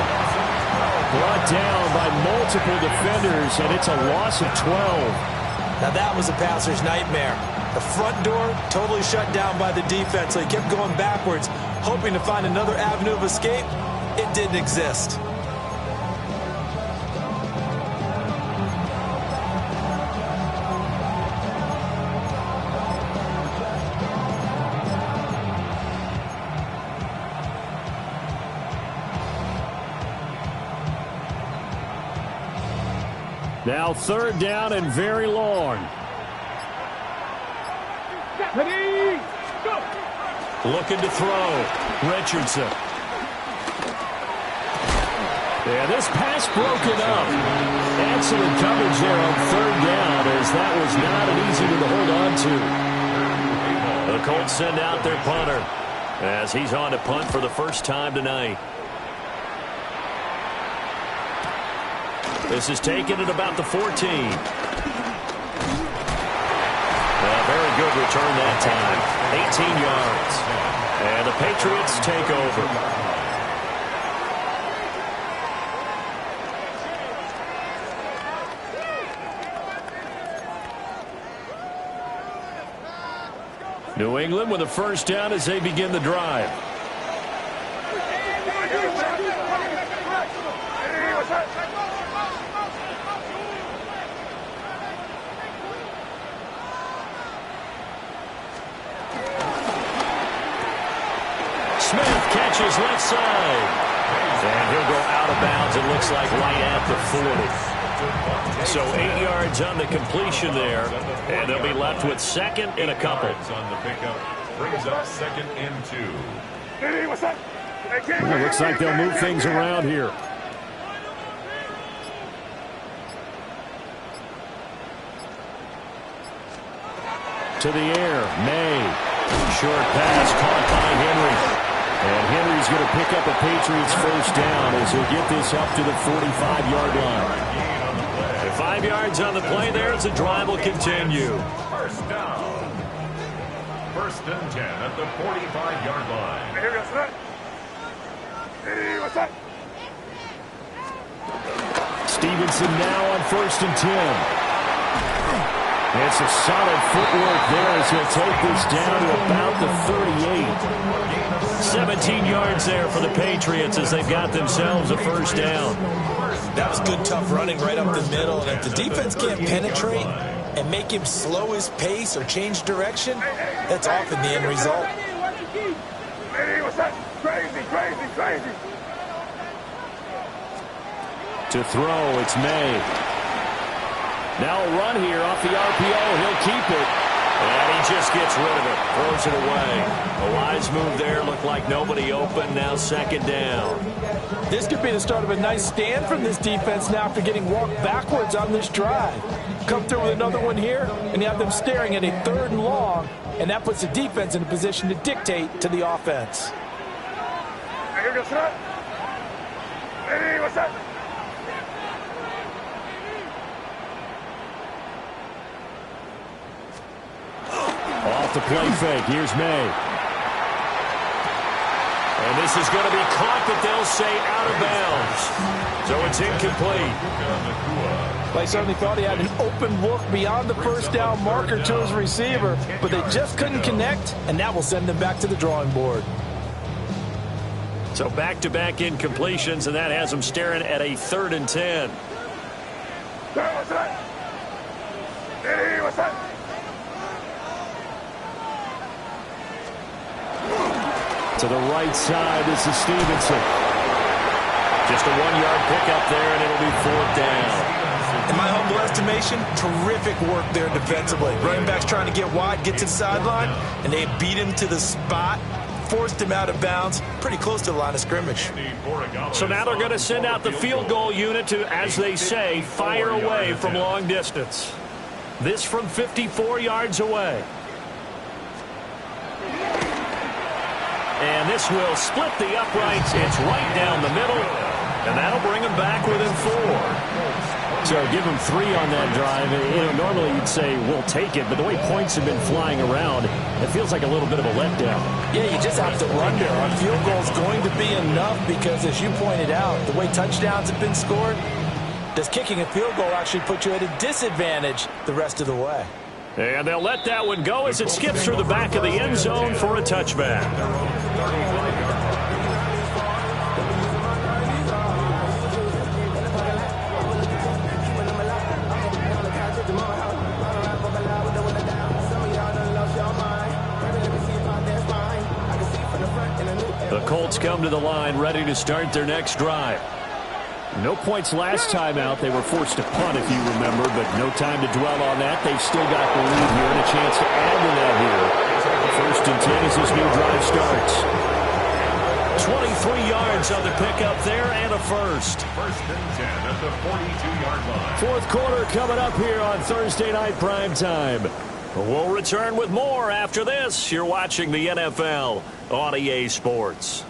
Brought down by multiple defenders, and it's a loss of 12. Now that was a passer's nightmare. The front door totally shut down by the defense, so he kept going backwards, hoping to find another avenue of escape. It didn't exist. Now third down and very long. Ready, go. Looking to throw. Richardson. Yeah, this pass broken up. Excellent coverage there on third down, as that was not an easy one to hold on to. The Colts send out their punter as he's on to punt for the first time tonight. This is taken at about the 14. Very good return that time. 18 yards. And the Patriots take over. New England with a first down as they begin the drive. Smith catches left side. And he'll go out of bounds, it looks like, right at the 40. So 8 yards on the completion there. And they'll be left with second and a couple. On the pickup brings up 2nd and 2. It looks like they'll move things around here. To the air, May. Short pass caught by Henry. And Henry's going to pick up a Patriots first down as he'll get this up to the 45-yard line. And 5 yards on the play there as the drive will continue. First down. 1st and 10 at the 45-yard line. Stevenson now on 1st and 10. It's a solid footwork there as he'll take this down to about the 38. 17 yards there for the Patriots as they've got themselves a first down. That was good, tough running right up the middle. And if the defense can't penetrate and make him slow his pace or change direction, that's often the end result. Crazy. To throw, it's May. Now a run here off the RPO. He'll keep it. And he just gets rid of it. Throws it away. A wise move there. Looked like nobody open. Now 2nd down. This could be the start of a nice stand from this defense now after getting walked backwards on this drive. Come through with another one here, and you have them staring at a 3rd and long, and that puts the defense in a position to dictate to the offense. What's up? Off the play fake. Here's May. And this is going to be caught, but they'll say out of bounds. So it's incomplete. They certainly thought he had an open look beyond the first down marker to his receiver, but they just couldn't connect, and that will send them back to the drawing board. So back-to-back incompletions, and that has them staring at a 3rd and 10. To the right side, this is Stevenson. Just a 1-yard pickup there, and it'll be 4th down. In my humble estimation, terrific work there defensively. Running back's trying to get wide, get to the sideline, and they beat him to the spot, forced him out of bounds, pretty close to the line of scrimmage. So now they're going to send out the field goal unit to, as they say, fire away from long distance. This from 54 yards away. And this will split the uprights. It's right down the middle, and that'll bring them back within 4. So give them 3 on that drive. You know, normally you'd say, we'll take it, but the way points have been flying around, it feels like a little bit of a letdown. Yeah, you just have to wonder, are field goals going to be enough? Because as you pointed out, the way touchdowns have been scored, does kicking a field goal actually put you at a disadvantage the rest of the way? And they'll let that one go as it skips through the back of the end zone for a touchback. The Colts come to the line ready to start their next drive. No points last time out. They were forced to punt, if you remember, but no time to dwell on that. They've still got the lead here and a chance to add to that here. 1st and 10 as this new drive starts. 23 yards on the pickup there and a first. 1st and 10 at the 42-yard line. 4th quarter coming up here on Thursday Night Prime Time. We'll return with more after this. You're watching the NFL on EA Sports.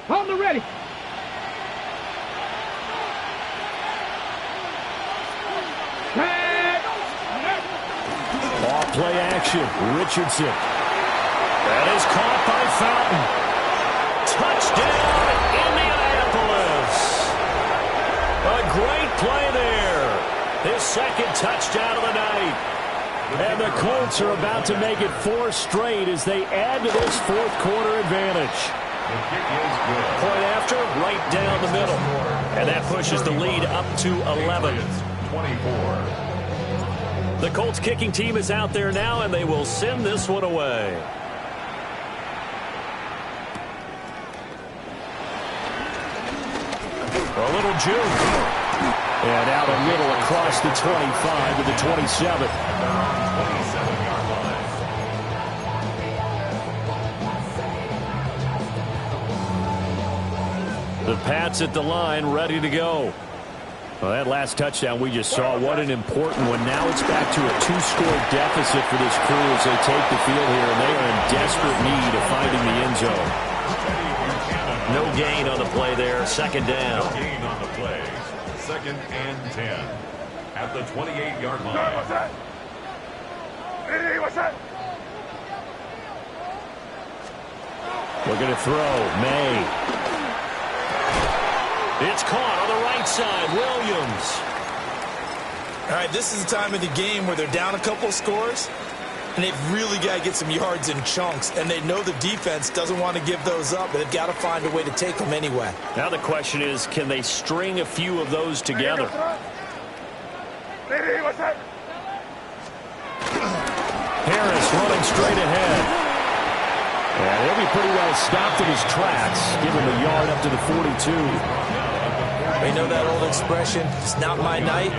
Hold it ready. Off play action. Richardson. That is caught by Fountain. Touchdown, Indianapolis. A great play there. His 2nd touchdown of the night. And the Colts are about to make it 4 straight as they add to this 4th quarter advantage. Point after, right down the middle. And that pushes the lead up to 11. 24. The Colts kicking team is out there now, and they will send this one away. A little juke. And out the middle across the 25 to the 27. 27-yard line. The Pats at the line, ready to go. Well, that last touchdown we just saw, what an important one. Now it's back to a 2-score deficit for this crew as they take the field here, and they are in desperate need of finding the end zone. No gain on the play there. 2nd down. No gain on the play. 2nd and 10 at the 28-yard line. Looking to throw. May. It's caught on the right side. Williams. All right, this is the time of the game where they're down a couple scores, and they've really got to get some yards in chunks, and they know the defense doesn't want to give those up, but they've got to find a way to take them anyway. Now the question is, can they string a few of those together? Harris running straight ahead. And he'll be pretty well stopped in his tracks. Give him a yard up to the 42. You know that old expression, it's not my night?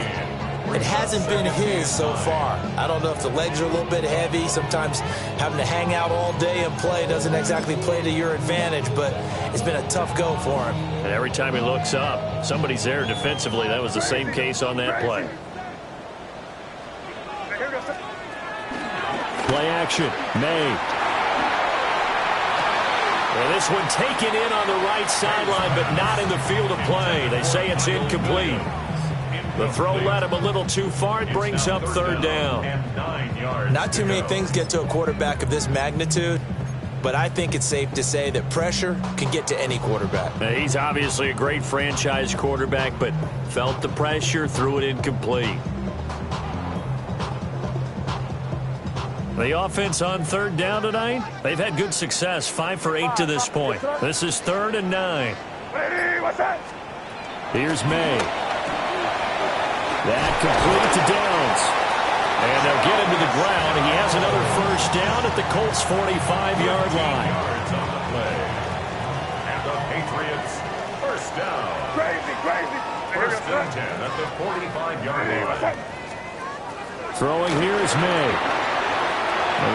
It hasn't been his so far. I don't know if the legs are a little bit heavy. Sometimes having to hang out all day and play doesn't exactly play to your advantage, but it's been a tough go for him. And every time he looks up, somebody's there defensively. That was the same case on that play. Play action. May. Well, this one taken in on the right sideline, but not in the field of play. They say it's incomplete. The throw led him a little too far. It brings up 3rd down. Not too many things get to a quarterback of this magnitude, but I think it's safe to say that pressure can get to any quarterback. He's obviously a great franchise quarterback, but felt the pressure, threw it incomplete. The offense on third down tonight, they've had good success, 5 for 8 to this point. This is 3rd and 9. Here's May. That complete to Downs. And they'll get him to the ground. He has another first down at the Colts' 45-yard line. On the play. And the Patriots, first down. Crazy. First and 10 at the 45-yard line. Throwing here is May.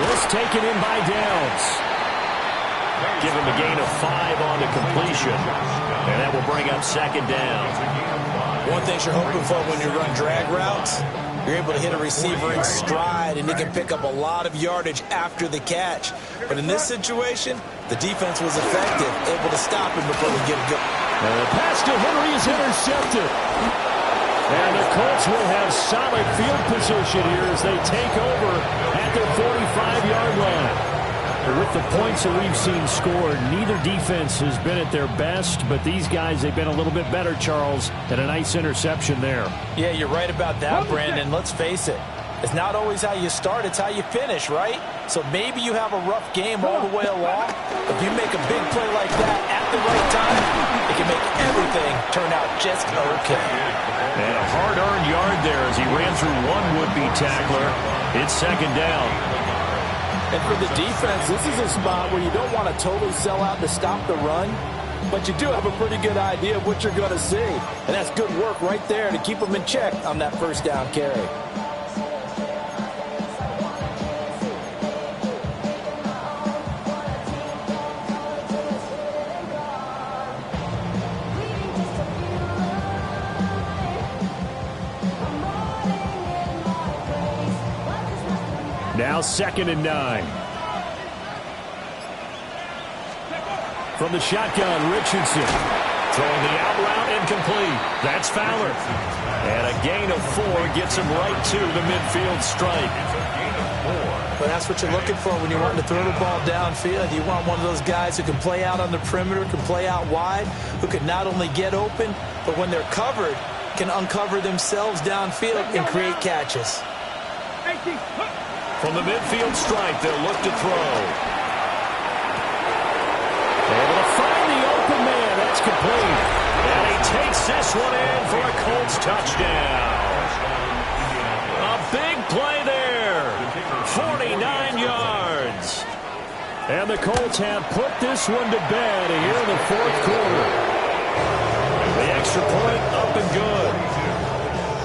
This taken in by Downs. Give him a gain of 5 on the completion. And that will bring up second down. One thing you're hoping for when you run drag routes, you're able to hit a receiver in stride, and he can pick up a lot of yardage after the catch. But in this situation, the defense was effective, able to stop him before he get a good. And the pass to Henry is intercepted. And the Colts will have solid field position here as they take over at their 45-yard line. With the points that we've seen scored, neither defense has been at their best, but these guys, they've been a little bit better, Charles, and a nice interception there. Yeah, you're right about that, Brandon. Let's face it. It's not always how you start, it's how you finish, right? So maybe you have a rough game all the way along. If you make a big play like that at the right time, it can make everything turn out just okay. And a hard-earned yard there as he ran through one would-be tackler. It's second down. And for the defense, this is a spot where you don't want to totally sell out to stop the run, but you do have a pretty good idea of what you're going to see. And that's good work right there to keep them in check on that first down carry. Now 2nd and 9. From the shotgun, Richardson. Throwing the out route incomplete. That's Fowler. And a gain of 4 gets him right to the midfield stripe. But that's what you're looking for when you're wanting to throw the ball downfield. You want one of those guys who can play out on the perimeter, can play out wide, who can not only get open, but when they're covered, can uncover themselves downfield and create catches. From the midfield stripe, they'll look to throw. Able to find the open man. That's complete. And he takes this one in for a Colts touchdown. A big play there. 49 yards. And the Colts have put this one to bed here in the 4th quarter. The extra point up and good.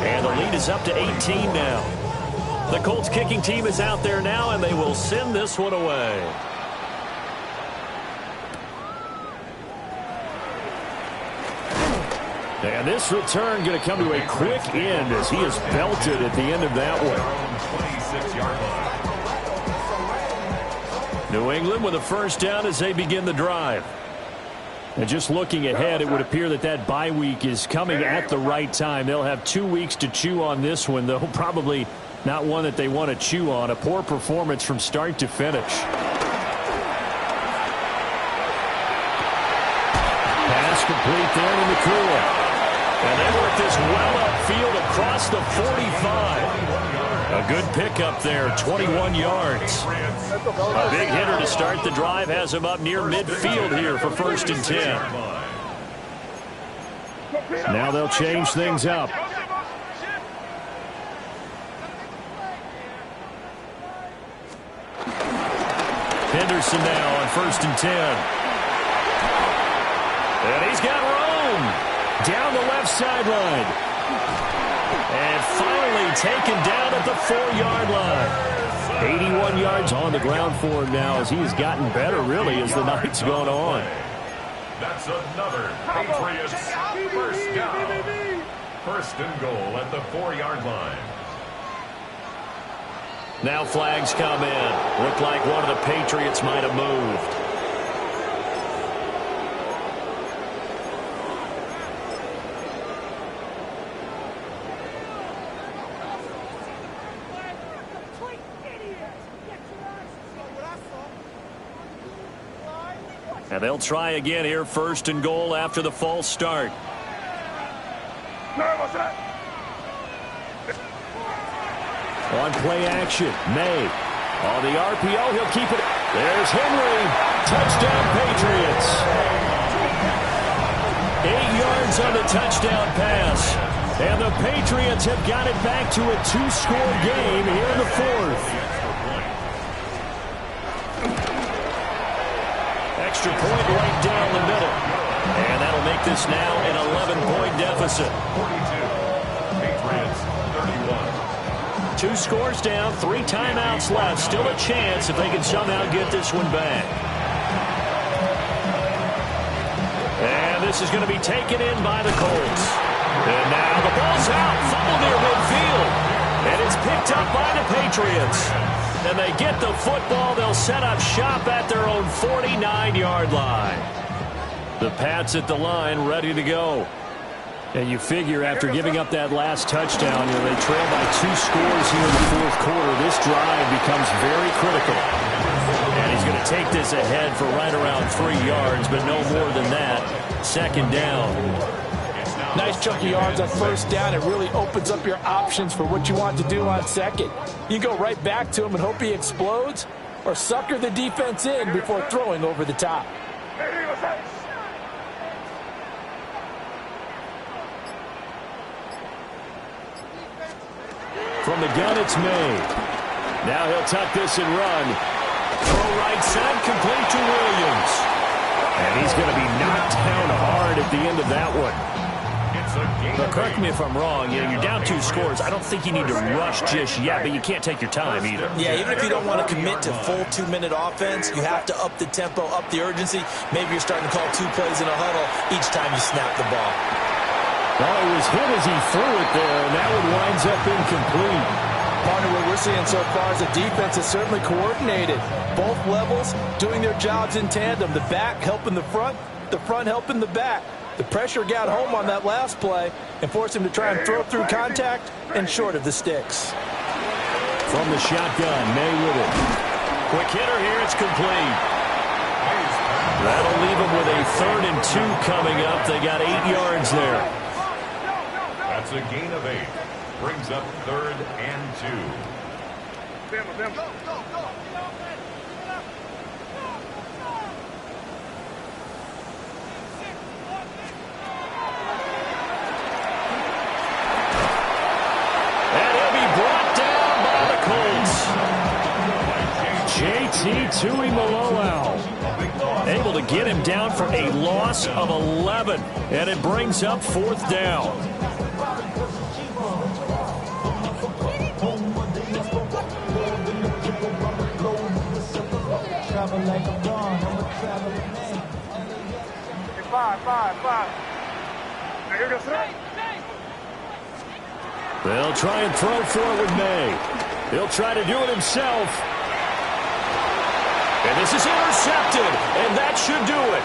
And the lead is up to 18 now. The Colts kicking team is out there now, and they will send this one away. And this return going to come to a quick end as he is belted at the end of that one. New England with a first down as they begin the drive. And just looking ahead, it would appear that that bye week is coming at the right time. They'll have 2 weeks to chew on this one, though probably not one that they want to chew on. A poor performance from start to finish. Pass complete there to McCool. And they work this well upfield across the 45. A good pickup there, 21 yards. A big hitter to start the drive has him up near midfield here for 1st and 10. Now they'll change things up. Henderson now on 1st and 10. And he's got room down the left sideline. And finally taken down at the 4-yard line. 81 yards on the ground for him now as he's gotten better, really, as the night's gone on. That's another Patriots first down. 1st and goal at the 4-yard line. Now flags come in. Looked like one of the Patriots might have moved. And they'll try again here, 1st and goal after the false start. On play action, May. On the RPO, he'll keep it. There's Henry. Touchdown, Patriots. 8 yards on the touchdown pass. And the Patriots have got it back to a 2-score game here in the 4th. Extra point right down the middle. And that'll make this now an 11-point deficit. 42. Patriots 31. 2 scores down, 3 timeouts left. Still a chance if they can somehow get this one back. And this is going to be taken in by the Colts. And now the ball's out. Fumble near midfield. And it's picked up by the Patriots. And they get the football. They'll set up shop at their own 49-yard line. The Pats at the line, ready to go. And you figure after giving up that last touchdown, they trail by 2 scores here in the 4th quarter. This drive becomes very critical. And he's going to take this ahead for right around 3 yards, but no more than that. 2nd down. Nice chunk of yards on 1st down. It really opens up your options for what you want to do on 2nd. You go right back to him and hope he explodes, or sucker the defense in before throwing over the top. From the gun, it's May. Now he'll tuck this and run. Throw right side, complete to Williams. And he's going to be knocked down hard at the end of that one. But correct me if I'm wrong, you're down 2 scores. I don't think you need to rush just yet, but you can't take your time either. Yeah, even if you don't want to commit to full 2-minute offense, you have to up the tempo, up the urgency. Maybe you're starting to call 2 plays in a huddle each time you snap the ball. Well, it was hit as he threw it there, and that one winds up incomplete. Partner, what we're seeing so far is the defense is certainly coordinated. Both levels doing their jobs in tandem. The back helping the front helping the back. The pressure got home on that last play and forced him to try and throw through contact and short of the sticks. From the shotgun, May with it. Quick hitter here, it's complete. That'll leave them with a 3rd and 2 coming up. They got 8 yards there. That's a gain of 8. Brings up 3rd and 2. And he'll be brought down by the Colts. JT Tuimoloau able to get him down for a loss of 11. And it brings up 4th down. Five. They'll try and throw for it with May. He'll try to do it himself. And this is intercepted, and that should do it.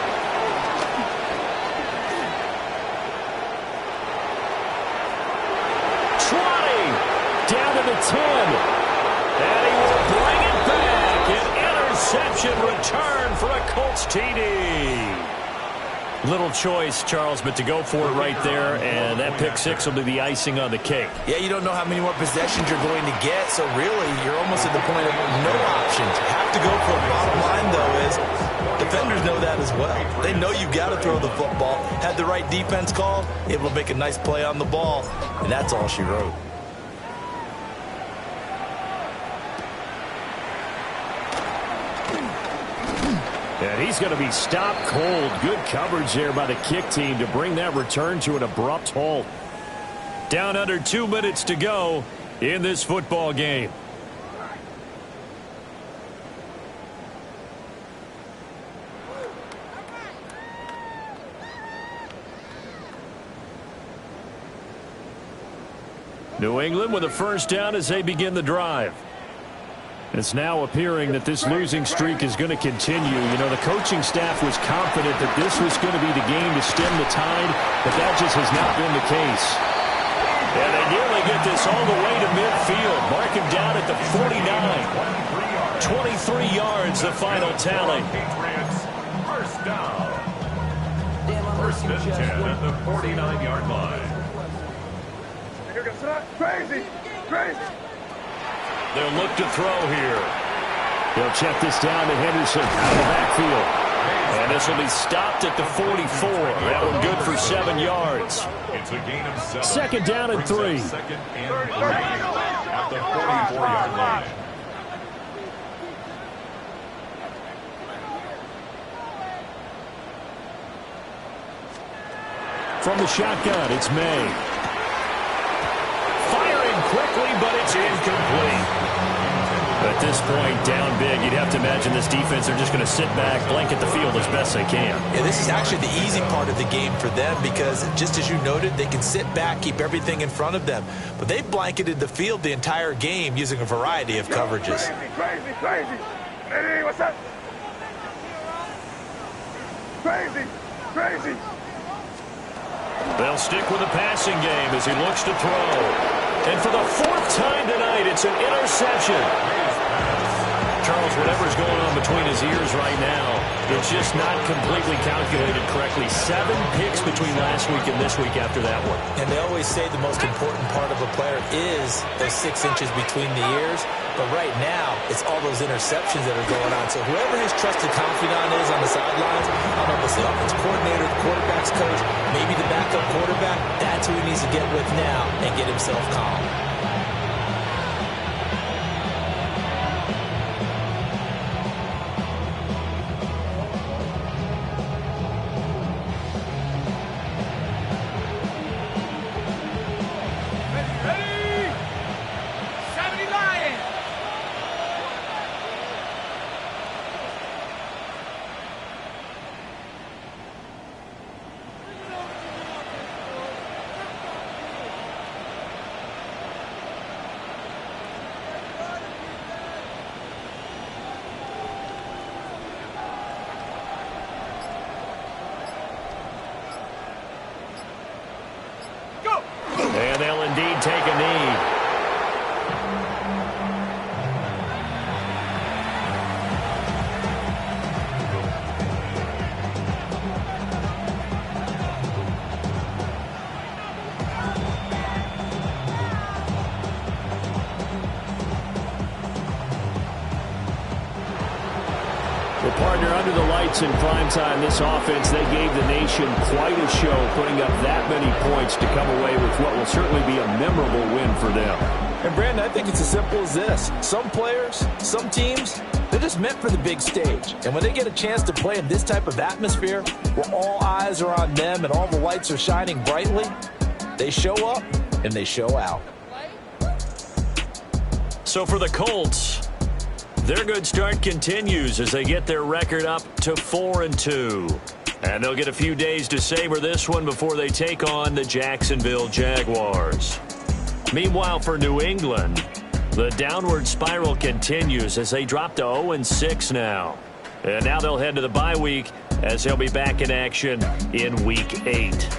Down to the 10. And he will bring it back. An interception return for a Colts TD. Little choice, Charles, but to go for it right there, and that pick 6 will be the icing on the cake. Yeah, you don't know how many more possessions you're going to get, so really you're almost at the point of no options. Have to go for it. Bottom line, though, is defenders know that as well. They know you've got to throw the football. Had the right defense call, able to make a nice play on the ball, and that's all she wrote. And he's going to be stopped cold. Good coverage there by the kick team to bring that return to an abrupt halt. Down under 2 minutes to go in this football game. New England with a 1st down as they begin the drive. It's now appearing that this losing streak is going to continue. You know, the coaching staff was confident that this was going to be the game to stem the tide, but that just has not been the case. And they nearly get this all the way to midfield. Mark him down at the 49. 23 yards, the final tally. Patriots, 1st down. First and 10 at the 49-yard line. Crazy. They'll look to throw here. They'll check this down to Henderson out of the backfield. And this will be stopped at the 44. That one good for 7 yards. It's a gain of 7. Second down and 3. Second and 3 at the 44-yard line. From the shotgun, it's May. Firing quickly, but it's incomplete. At this point, down big, you'd have to imagine this defense, they're just going to sit back, blanket the field as best they can. Yeah, this is actually the easy part of the game for them because, just as you noted, they can sit back, keep everything in front of them. But they've blanketed the field the entire game using a variety of coverages. Crazy. Hey, what's up? Crazy. They'll stick with the passing game as he looks to throw. And for the 4th time tonight, it's an interception. Charles, whatever's going on between his ears right now, it's just not completely calculated correctly. 7 picks between last week and this week after that one. And they always say the most important part of a player is those 6 inches between the ears. But right now, it's all those interceptions that are going on. So whoever his trusted confidant is on the sidelines, I don't know if it's the offense coordinator, the quarterback's coach, maybe the backup quarterback, that's who he needs to get with now and get himself calm. And they'll indeed take a knee. Well, partner, under the lights in primetime, this offense, they gave the nation quite a show, putting up that many points to come away with what will certainly be a memorable win for them. And, Brandon, I think it's as simple as this. Some players, some teams, they're just meant for the big stage. And when they get a chance to play in this type of atmosphere, where all eyes are on them and all the lights are shining brightly, they show up and they show out. So for the Colts, their good start continues as they get their record up to 4-2. And they'll get a few days to savor this one before they take on the Jacksonville Jaguars. Meanwhile, for New England, the downward spiral continues as they drop to 0-6 now. And now they'll head to the bye week as they'll be back in action in Week 8.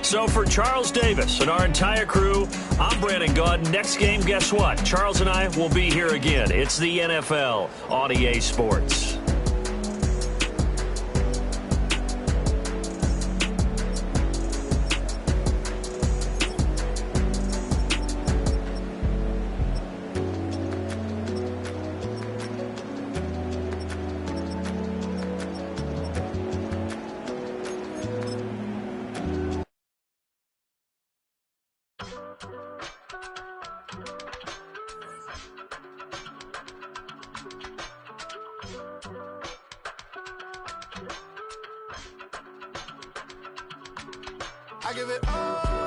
So for Charles Davis and our entire crew, I'm Brandon Gaudin. Next game, guess what? Charles and I will be here again. It's the NFL on EA Sports. I give it all